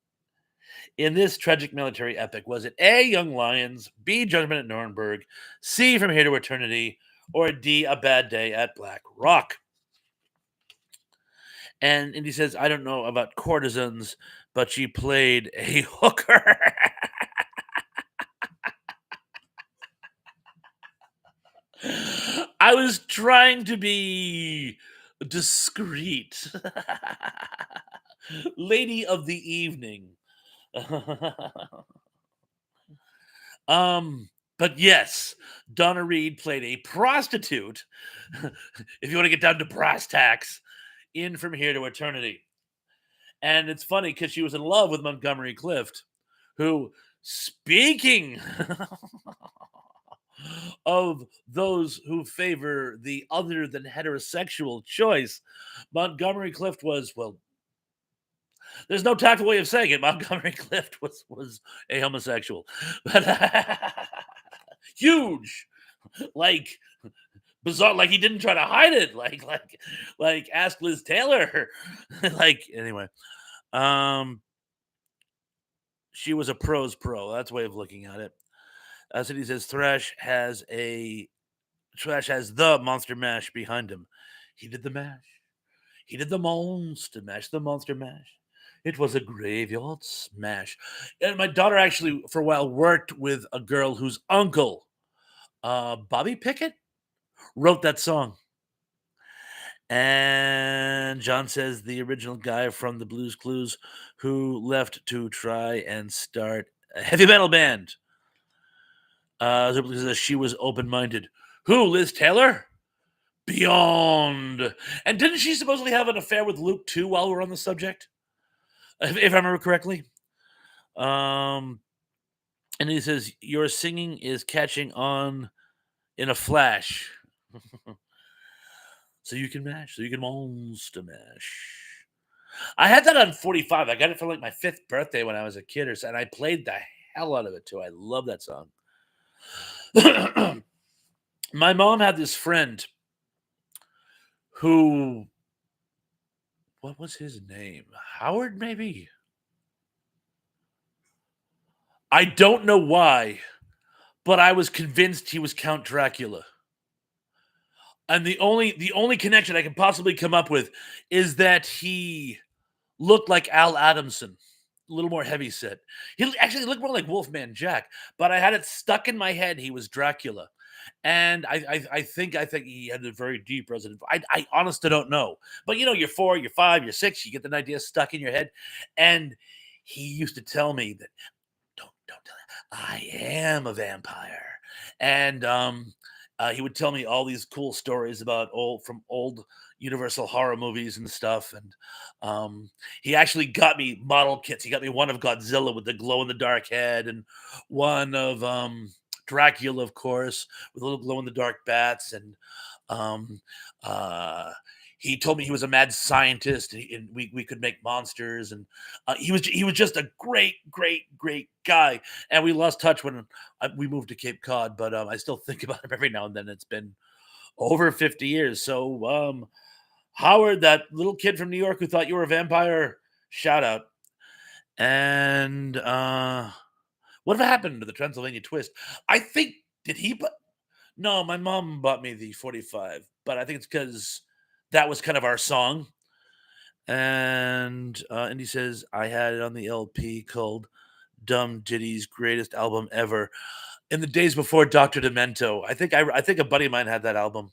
in this tragic military epic. Was it A, Young Lions, B, Judgment at Nuremberg, C, From Here to Eternity, or D, A Bad Day at Black Rock? And Indy says, I don't know about courtesans, but she played a hooker. I was trying to be discreet. Lady of the evening. But yes, Donna Reed played a prostitute, if you want to get down to brass tacks, in From Here to Eternity. And it's funny because she was in love with Montgomery Clift, who, speaking of those who favor the other than heterosexual choice, Montgomery Clift was, well, there's no tactful way of saying it. Montgomery Clift was a homosexual, but huge, like bizarre. Like he didn't try to hide it. Like ask Liz Taylor. Like anyway, she was a pro's pro. That's a way of looking at it. Cindy says Thrash has the monster mash behind him. He did the mash. He did the monster mash. The monster mash. It was a graveyard smash. And my daughter actually, for a while, worked with a girl whose uncle, Bobby Pickett, wrote that song. And John says the original guy from the Blues Clues who left to try and start a heavy metal band. Simply says she was open-minded. Who, Liz Taylor? Beyond. And didn't she supposedly have an affair with Luke too while we're on the subject? If I remember correctly. Um, and he says, your singing is catching on in a flash. So you can mash, so you can monster mash. I had that on 45. I got it for like my 5th birthday when I was a kid, and I played the hell out of it too. I love that song. My mom had this friend who, what was his name? Howard, maybe? I don't know why, but I was convinced he was Count Dracula. And the only connection I can possibly come up with is that he looked like Al Adamson, a little more heavy set. He actually looked more like Wolfman Jack, but I had it stuck in my head he was Dracula. And I think he had a very deep resident. I honestly don't know, but you know, you're 4, you're 5, you're 6, you get an idea stuck in your head, and he used to tell me that don't tell I am a vampire, and he would tell me all these cool stories about old Universal horror movies and stuff, and he actually got me model kits. He got me one of Godzilla with the glow in the dark head, and one of Dracula, of course, with little glow in the dark bats, and um, uh, he told me he was a mad scientist, and we could make monsters, and he was just a great guy. And we lost touch when we moved to Cape Cod, but I still think about him every now and then. It's been over 50 years. So Howard, that little kid from New York who thought you were a vampire, shout out. And whatever happened to the Transylvania Twist? I think did he? But no, my mom bought me the 45, but I think it's because that was kind of our song. And he says I had it on the LP called "Dumb Diddy's Greatest Album Ever" in the days before Doctor Demento. I think a buddy of mine had that album.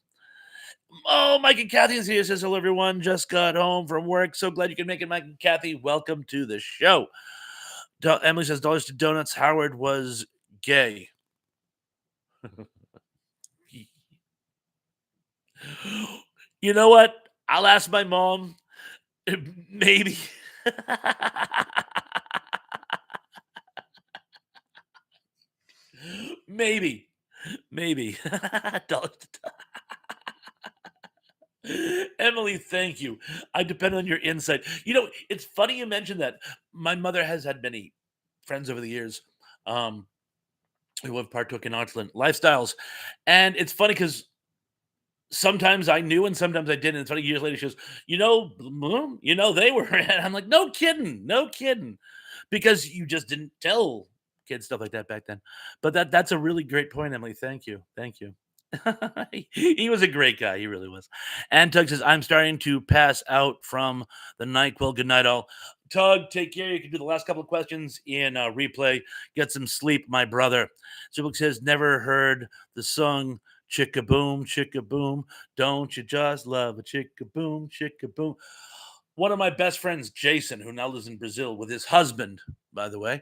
Oh, Mike and Kathy is here. Says hello, everyone. Just got home from work. So glad you can make it, Mike and Kathy. Welcome to the show. Emily says dollars to donuts. Howard was gay. You know what? I'll ask my mom. Maybe. Maybe. Maybe. Dollars to Emily, thank you. I depend on your insight. You know, it's funny you mentioned that. My mother has had many friends over the years um, who have partook in excellent lifestyles. And it's funny because sometimes I knew and sometimes I didn't. It's funny, years later, she goes, they were. And I'm like, no kidding, no kidding. Because you just didn't tell kids stuff like that back then. But that's a really great point, Emily. Thank you. Thank you. He was a great guy. He really was. And Tug says, I'm starting to pass out from the NyQuil. Good night, all. Tug, take care. You can do the last couple of questions in replay. Get some sleep, my brother. Sublik says, never heard the song Chicka Boom, Chicka Boom. Don't you just love a Chicka Boom, Chicka Boom? One of my best friends, Jason, who now lives in Brazil with his husband, by the way,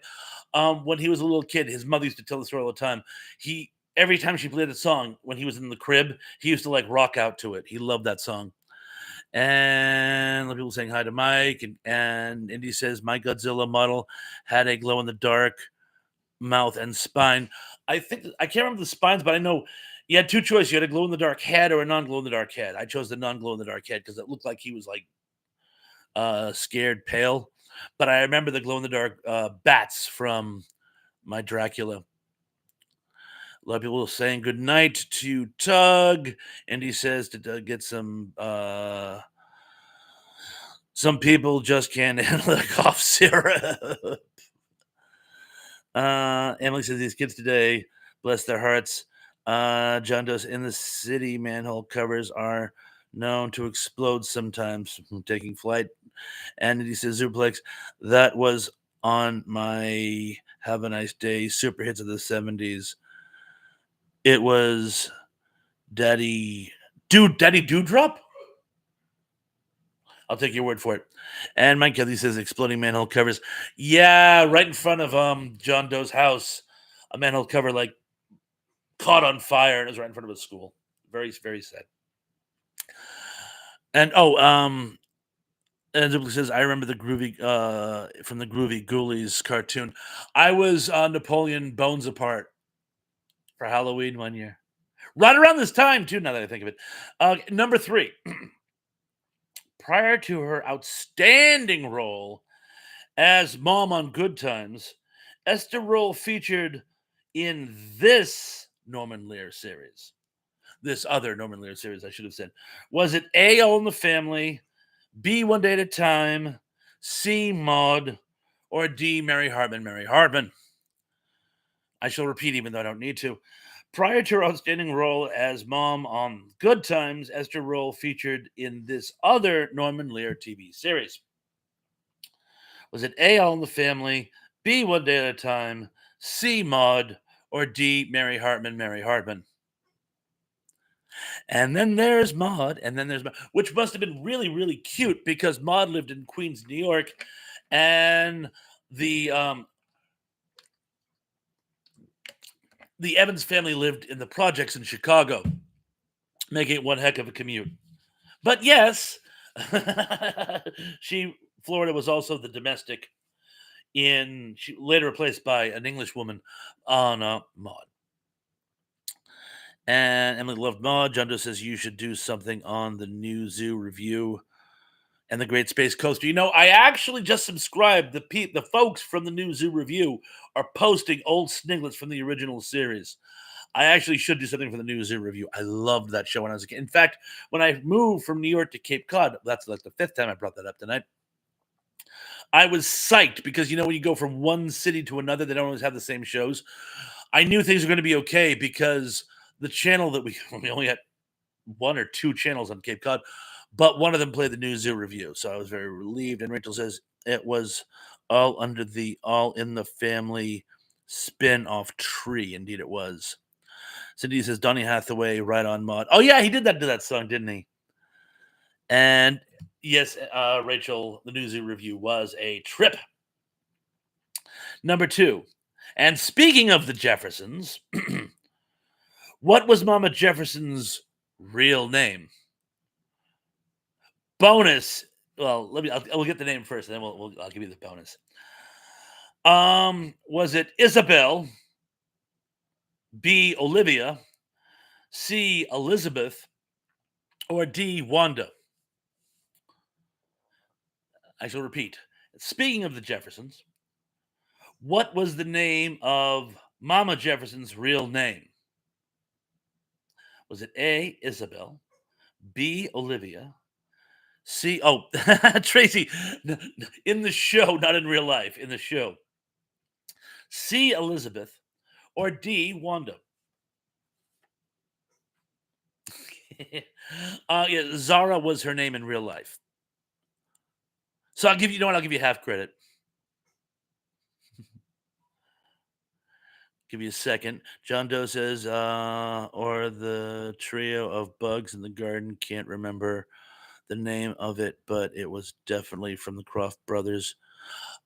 when he was a little kid, his mother used to tell the story all the time. He Every time she played a song when he was in the crib, he used to like rock out to it. He loved that song. And a lot of people saying hi to Mike, and Indy says my Godzilla model had a glow in the dark mouth and spine. I can't remember the spines, but I know you had two choices. You had a glow in the dark head or a non glow in the dark head. I chose the non glow in the dark head because it looked like he was like scared, pale. But I remember the glow in the dark bats from my Dracula. A lot of people saying good night to Tug, and he says to get some people just can't handle the cough syrup. Emily says these kids today, bless their hearts. John Doe in the city, manhole covers are known to explode sometimes from taking flight. And he says, Zuplex, that was on my Have a Nice Day super hits of the 70s. It was Daddy Dewdrop? I'll take your word for it. And Mike Kelly says exploding manhole covers. Yeah, right in front of John Doe's house. A manhole cover like caught on fire, and it was right in front of a school. Very, very sad. And and it says, I remember the groovy from the Groovy Ghoulies cartoon. I was Napoleon Bones Apart for Halloween one year. Right around this time, too, now that I think of it. Number three, prior to her outstanding role as Mom on Good Times, Esther Roll featured in this Norman Lear series. This other Norman Lear series, I should have said. Was it A, All in the Family, B, One Day at a Time, C, Maud, or D, Mary Hartman, Mary Hartman? I shall repeat, even though I don't need to. Prior to her outstanding role as Mom on Good Times, Esther Roll featured in this other Norman Lear TV series. Was it A, All in the Family, B, One Day at a Time, C, Maud, or D, Mary Hartman, Mary Hartman? And then there's Maud, and then there's Maud, which must have been really, really cute because Maud lived in Queens, New York, and the Evans family lived in the projects in Chicago, making it one heck of a commute. But yes, Florida was also the domestic she later replaced by an English woman on Maud. And Emily loved Maud. John Doe says you should do something on the new Zoo review and the Great Space Coaster. You know, I actually just subscribed. The folks from the new Zoo review are posting old sniglets from the original series. I actually should do something for the new Zoo review. I loved that show when I was a kid. In fact, when I moved from New York to Cape Cod, that's like the fifth time I brought that up tonight. I was psyched because, you know, when you go from one city to another, they don't always have the same shows. I knew things were going to be okay because the channel that we only had one or two channels on Cape Cod, but one of them played the new Zoo review. So I was very relieved. And Rachel says it was all under the All in the Family spin-off tree. Indeed, it was. Cindy says Donny Hathaway, right on Maud. Oh yeah, he did that to that song, didn't he? And yes, Rachel, the new Zoo review was a trip. Number two, and speaking of the Jeffersons, what was Mama Jefferson's real name? Bonus. Well, we'll get the name first, and then I'll give you the bonus. Was it Isabel, B, Olivia, C, Elizabeth, or D, Wanda? I shall repeat. Speaking of the Jeffersons, what was the name of Mama Jefferson's real name? Was it A, Isabel, B, Olivia, C, Tracy, in the show, not in real life, in the show. C, Elizabeth, or D, Wanda? Yeah, Zara was her name in real life. So I'll give you know what? I'll give you half credit. Give you a second. John Doe says, or the trio of bugs in the garden. Can't remember the name of it, but it was definitely from the Croft brothers.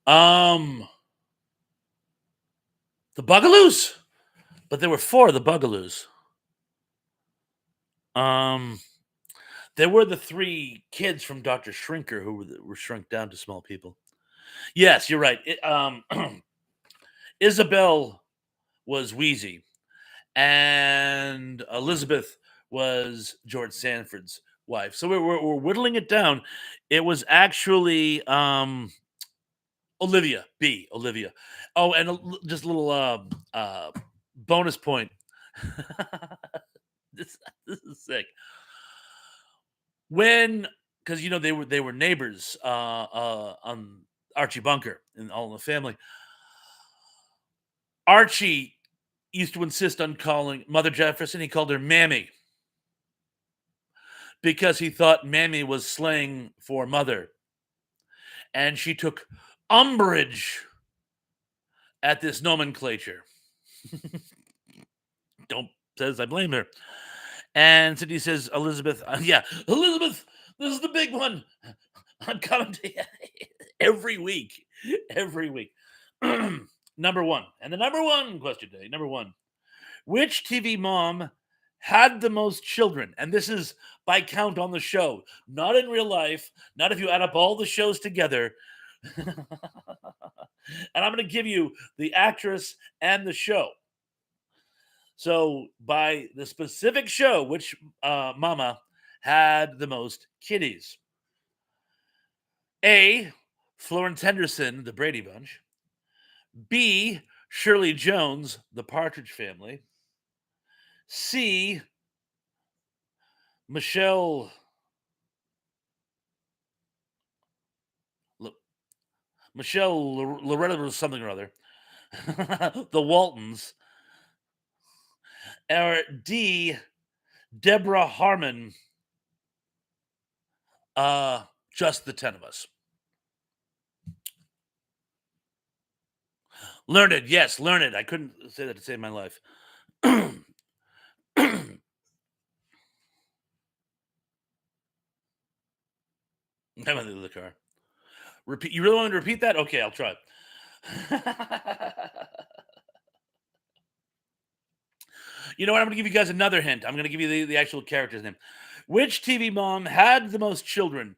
The Bugaloos, but there were four of the Bugaloos. There were the three kids from Dr. Shrinker who were shrunk down to small people. Yes, you're right. Isabel was Wheezy, and Elizabeth was George Sanford's wife. So we're whittling it down. It was actually Olivia B. Olivia. Oh, and just a little bonus point. this is sick. When, because you know they were neighbors on Archie Bunker and All in the Family. Archie used to insist on calling Mother Jefferson. He called her Mammy because he thought Mammy was slang for mother, and she took umbrage at this nomenclature. Don't says I blame her. And Cindy says, Elizabeth, Elizabeth, this is the big one. I'm coming to you every week. Every week. Number one. And the number one question today, number one. Which TV mom had the most children? And this is by count on the show, not in real life, not if you add up all the shows together. And I'm going to give you the actress and the show. So, by the specific show, which mama had the most kitties? A. Florence Henderson, The Brady Bunch. B. Shirley Jones, The Partridge Family. C. Michelle. Loretta was something or other. The Waltons. Or D. Deborah Harmon. Just the 10 of us. Learned, yes, learned. I couldn't say that to save my life. I'm in the car. Repeat. You really want me to repeat that? Okay, I'll try. You know what? I'm going to give you guys another hint. I'm going to give you the actual character's name. Which TV mom had the most children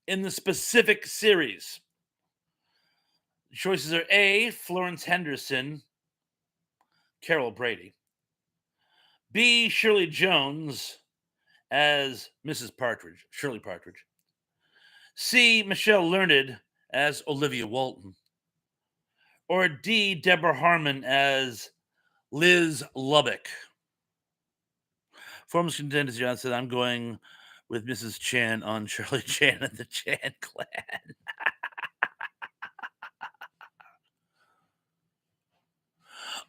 in the specific series? Choices are A. Florence Henderson, Carol Brady. B. Shirley Jones as Mrs. Partridge, Shirley Partridge. C. Michelle Learned as Olivia Walton. Or D. Deborah Harmon as Liz Lubbock. Forms contenders, John said, I'm going with Mrs. Chan on Shirley Chan and the Chan clan.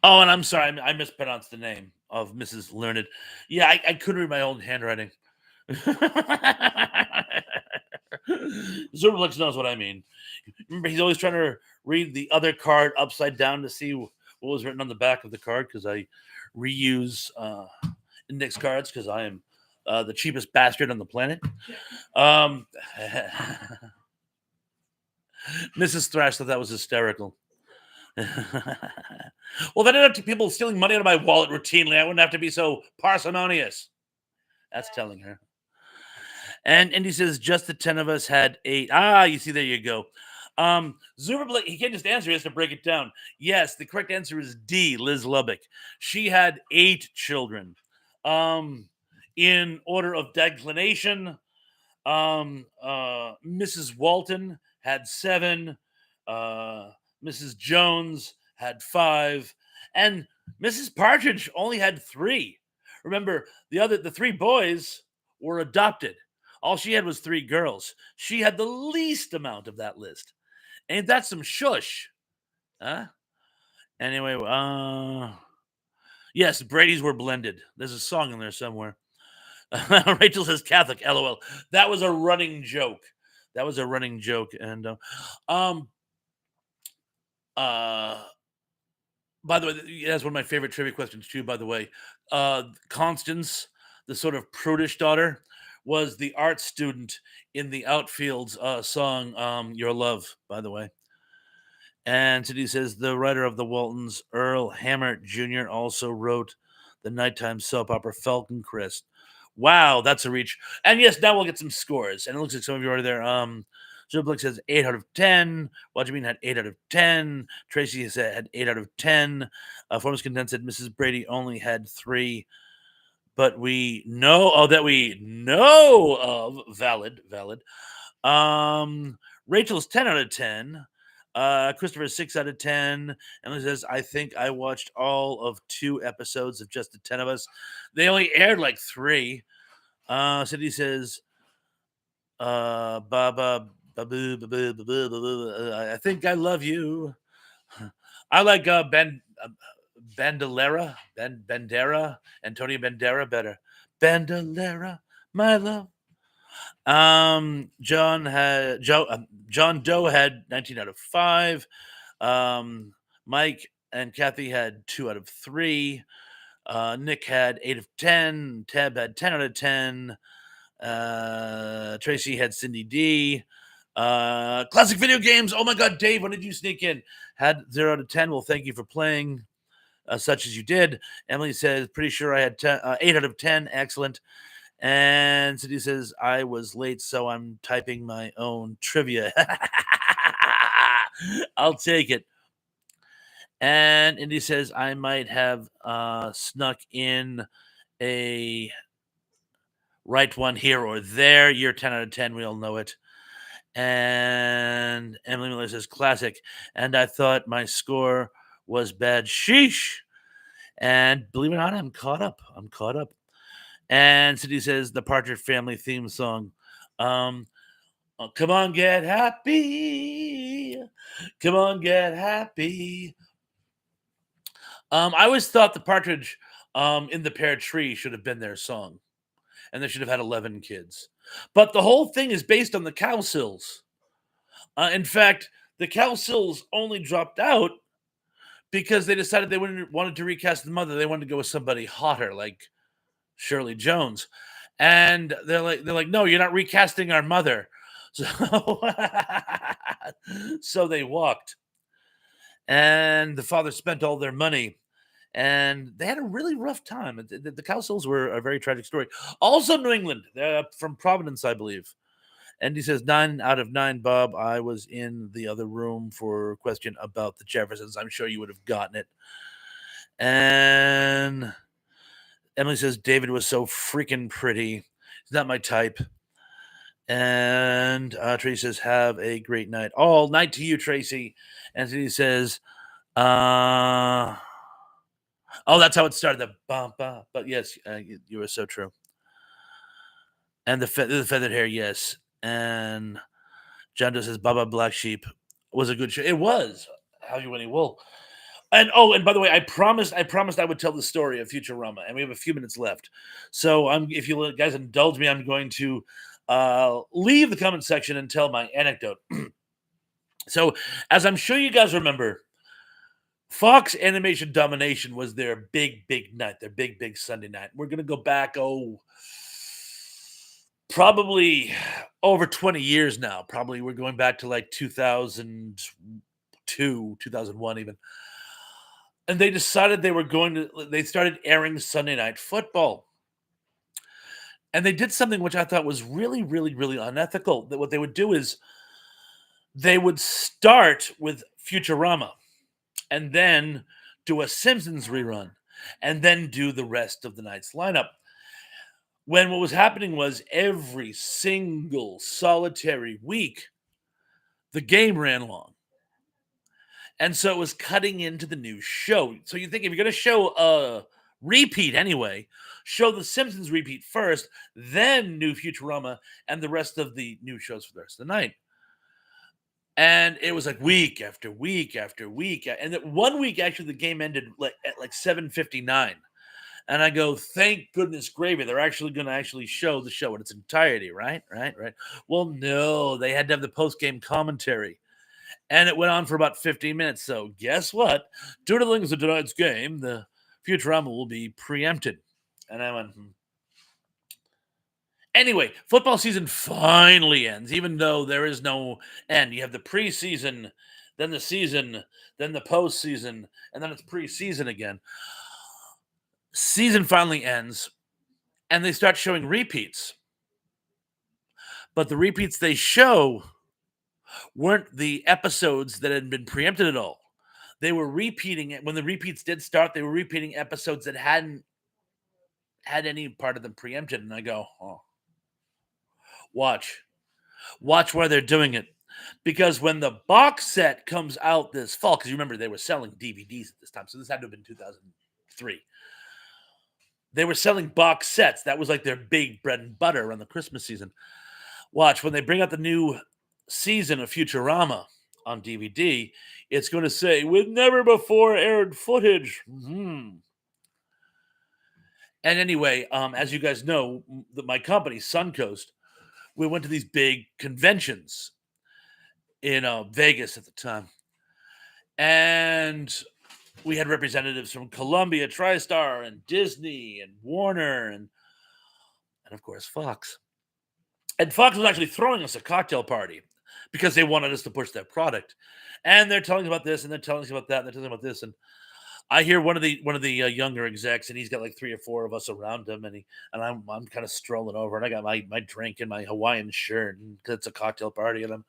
Oh, and I'm sorry, I mispronounced the name of Mrs. Learned. Yeah, I couldn't read my own handwriting. Zerblix knows what I mean. Remember, he's always trying to read the other card upside down to see what was written on the back of the card because I reuse index cards because I am the cheapest bastard on the planet. Mrs. Thrash thought that was hysterical. Well, if I didn't have people stealing money out of my wallet routinely, I wouldn't have to be so parsimonious. That's telling her. And Indy says, just the 10 of us had 8. You see, there you go. Zuber, he can't just answer, he has to break it down. Yes, the correct answer is D, Liz Lubbock. She had 8 children. In order of declination, Mrs. Walton had 7. Mrs. Jones had 5. And Mrs. Partridge only had 3. Remember, the 3 boys were adopted. All she had was 3 girls. She had the least amount of that list. Ain't that some shush? Huh? Anyway, yes, Brady's were blended. There's a song in there somewhere. Rachel says Catholic, LOL. That was a running joke. And by the way, that's one of my favorite trivia questions too, by the way. Constance, the sort of prudish daughter, was the art student in the Outfields song Your Love, by the way. And Cindy says the writer of the Waltons, Earl Hammert Jr., also wrote the nighttime soap opera Falcon Crest. Wow, that's a reach. And yes, now we'll get some scores. And it looks like some of you are there. Joe Blick says 8 out of 10. Wajimine had 8 out of 10. Tracy had 8 out of 10. Forms Content said Mrs. Brady only had 3. But we know that we know of. Valid. Rachel's 10 out of 10. Christopher 6 out of 10. And says, I think I watched all of 2 episodes of Just the 10 of Us. They only aired like 3. Cindy says, Baba, I think I love you. I like Bandera, Antonio Bandera better. Bandera, my love. John Doe had 19 out of 5. Mike and Kathy had 2 out of 3. Nick had 8 of 10. Tab had 10 out of 10. Tracy had Cindy D. Classic video games. Oh my God, Dave, when did you sneak in? Had 0 out of 10. Well, thank you for playing. such as you did. Emily says, pretty sure I had 8 out of 10. Excellent. And Cindy says, I was late, so I'm typing my own trivia. I'll take it. And Indy says, I might have snuck in a right one here or there. You're 10 out of 10. We all know it. And Emily Miller says, classic. And I thought my score was bad. Sheesh. And believe it or not, I'm caught up. And Cindy says, the Partridge Family theme song. Come on, get happy. Come on, get happy. I always thought the Partridge in the Pear Tree should have been their song. And they should have had 11 kids. But the whole thing is based on the Cowsills. In fact, the Cowsills only dropped out because they decided they wanted to recast the mother. They wanted to go with somebody hotter, like Shirley Jones. And they're like, no, you're not recasting our mother. So, so they walked. And the father spent all their money. And they had a really rough time. The Cowsills were a very tragic story. Also, New England, from Providence, I believe. And he says, 9 out of 9, Bob. I was in the other room for a question about the Jeffersons. I'm sure you would have gotten it. And Emily says, David was so freaking pretty. He's not my type. And Tracy says, have a great night. All night to you, Tracy. And he says, oh, that's how it started. The bum, bum. But yes, you were so true. And the feathered hair, yes. And John Doe says, Baba Black Sheep was a good show. It was. How you winning wool. And by the way, I promised I would tell the story of Futurama, and we have a few minutes left. So if you guys indulge me, I'm going to leave the comment section and tell my anecdote. So, as I'm sure you guys remember, Fox Animation Domination was their big night, their big Sunday night. We're going to go back, probably over 20 years now. Probably we're going back to like 2002, 2001 even. And they decided they started airing Sunday Night Football. And they did something which I thought was really unethical. That what they would do is they would start with Futurama and then do a Simpsons rerun and then do the rest of the night's lineup. When what was happening was every single solitary week, the game ran long. And so it was cutting into the new show. So you think if you're going to show a repeat anyway, show the Simpsons repeat first, then new Futurama and the rest of the new shows for the rest of the night. And it was like week after week after week. And that one week, actually, the game ended at 7:59. And I go, thank goodness gravy. They're actually going to show the show in its entirety, right? Well, no, they had to have the post-game commentary. And it went on for about 15 minutes. So guess what? Due to the length of tonight's game, the Futurama will be preempted. And I went, Anyway, football season finally ends, even though there is no end. You have the preseason, then the season, then the postseason, and then it's preseason again. Season finally ends, and they start showing repeats. But the repeats they show weren't the episodes that had been preempted at all. They were repeating it. When the repeats did start, they were repeating episodes that hadn't had any part of them preempted. And I go, watch where they're doing it. Because when the box set comes out this fall, because you remember they were selling DVDs at this time, so this had to have been 2003. They were selling box sets. That was like their big bread and butter around the Christmas season. Watch, when they bring out the new season of Futurama on DVD, it's going to say, with never before aired footage. And anyway, as you guys know, my company, Suncoast, we went to these big conventions in Vegas at the time. And we had representatives from Columbia, TriStar, and Disney, and Warner, and of course, Fox. And Fox was actually throwing us a cocktail party because they wanted us to push their product. And they're telling us about this, and they're telling us about that, and they're telling us about this. And I hear one of the younger execs, and he's got like 3 or 4 of us around him, and I'm kinda strolling over, and I got my drink and my Hawaiian shirt, and 'cause it's a cocktail party, and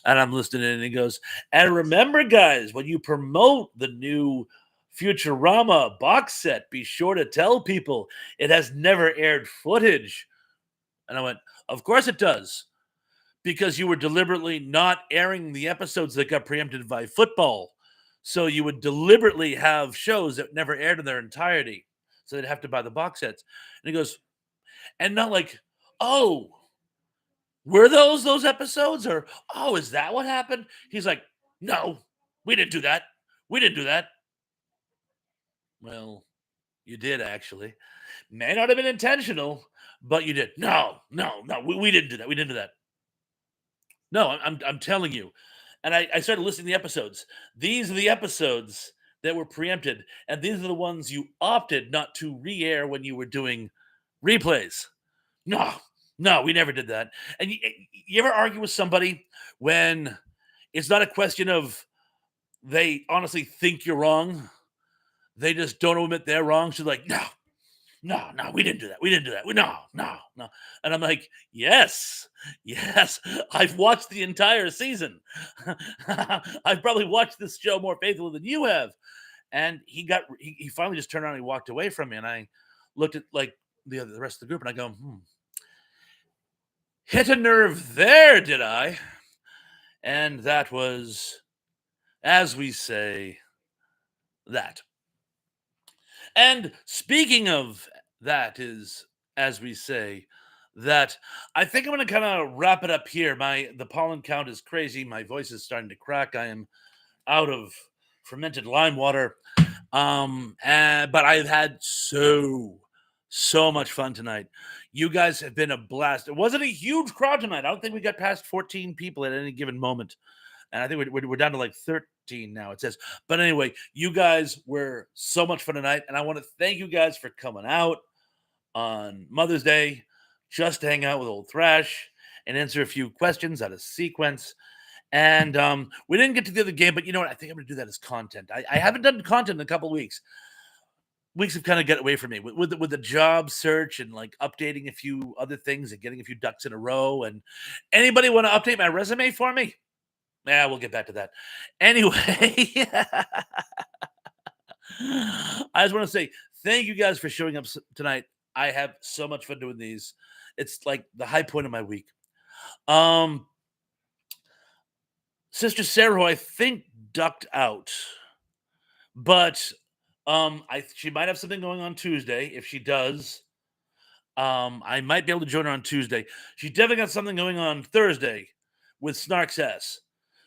I'm listening, and he goes, "And remember, guys, when you promote the new Futurama box set, be sure to tell people it has never aired footage." And I went, "Of course it does, because you were deliberately not airing the episodes that got preempted by football. So you would deliberately have shows that never aired in their entirety. So they'd have to buy the box sets." And he goes, "And not like, oh, were those episodes? Or oh, is that what happened?" He's like, "No, we didn't do that. We didn't do that." Well, you did actually. May not have been intentional, but you did. No, no, no, we didn't do that. We didn't do that. No, I'm telling you. And I started listening to the episodes. These are the episodes that were preempted, and these are the ones you opted not to re-air when you were doing replays. No, no, we never did that. And you ever argue with somebody when it's not a question of they honestly think you're wrong, they just don't admit they're wrong. She's like, no, no, no, we didn't do that. We didn't do that. No, no, no. And I'm like, yes, yes, I've watched the entire season. I've probably watched this show more faithfully than you have. And he finally just turned around and he walked away from me. And I looked at like the rest of the group and I go, hit a nerve there, did I? And that was, as we say, that. And speaking of that is, as we say, that I think I'm going to kind of wrap it up here. The pollen count is crazy. My voice is starting to crack. I am out of fermented lime water. But I've had so much fun tonight. You guys have been a blast. It wasn't a huge crowd tonight. I don't think we got past 14 people at any given moment, and I think we're down to like 13 now. It says, but anyway, you guys were so much fun tonight, and I want to thank you guys for coming out on Mother's Day just to hang out with Old Thrash and answer a few questions out of sequence. And we didn't get to the other game, but you know what? I think I'm going to do that as content. I haven't done content in a couple weeks. Weeks have kind of got away from me with the job search and like updating a few other things and getting a few ducks in a row. And anybody want to update my resume for me? Yeah, we'll get back to that. Anyway, I just want to say thank you guys for showing up tonight. I have so much fun doing these. It's like the high point of my week. Um, Sister Sarah, who I think ducked out, but I she might have something going on Tuesday. If she does, I might be able to join her on Tuesday. She definitely got something going on Thursday with Snarks S.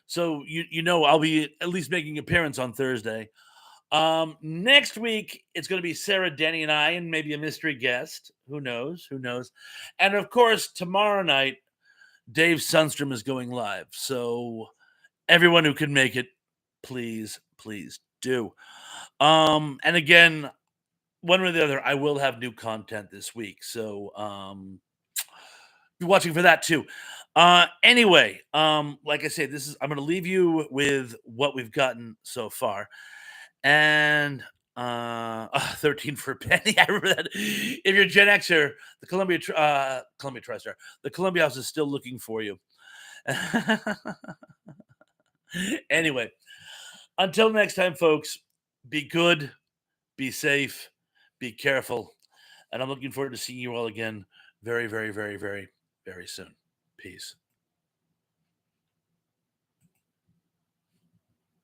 So you know I'll be at least making an appearance on Thursday. Next week it's going to be Sarah, Danny, and I, and maybe a mystery guest. Who knows? Who knows? And of course, tomorrow night Dave Sunstrom is going live. So everyone who can make it, please, please do. And again, one way or the other, I will have new content this week. So be watching for that too. Anyway, like I say, I'm gonna leave you with what we've gotten so far. And 13 for Penny. I remember that. If you're Gen Xer, the Columbia TriStar, the Columbia House is still looking for you. Anyway, until next time, folks, be good, be safe, be careful, and I'm looking forward to seeing you all again very, very, very, very, very soon. Peace.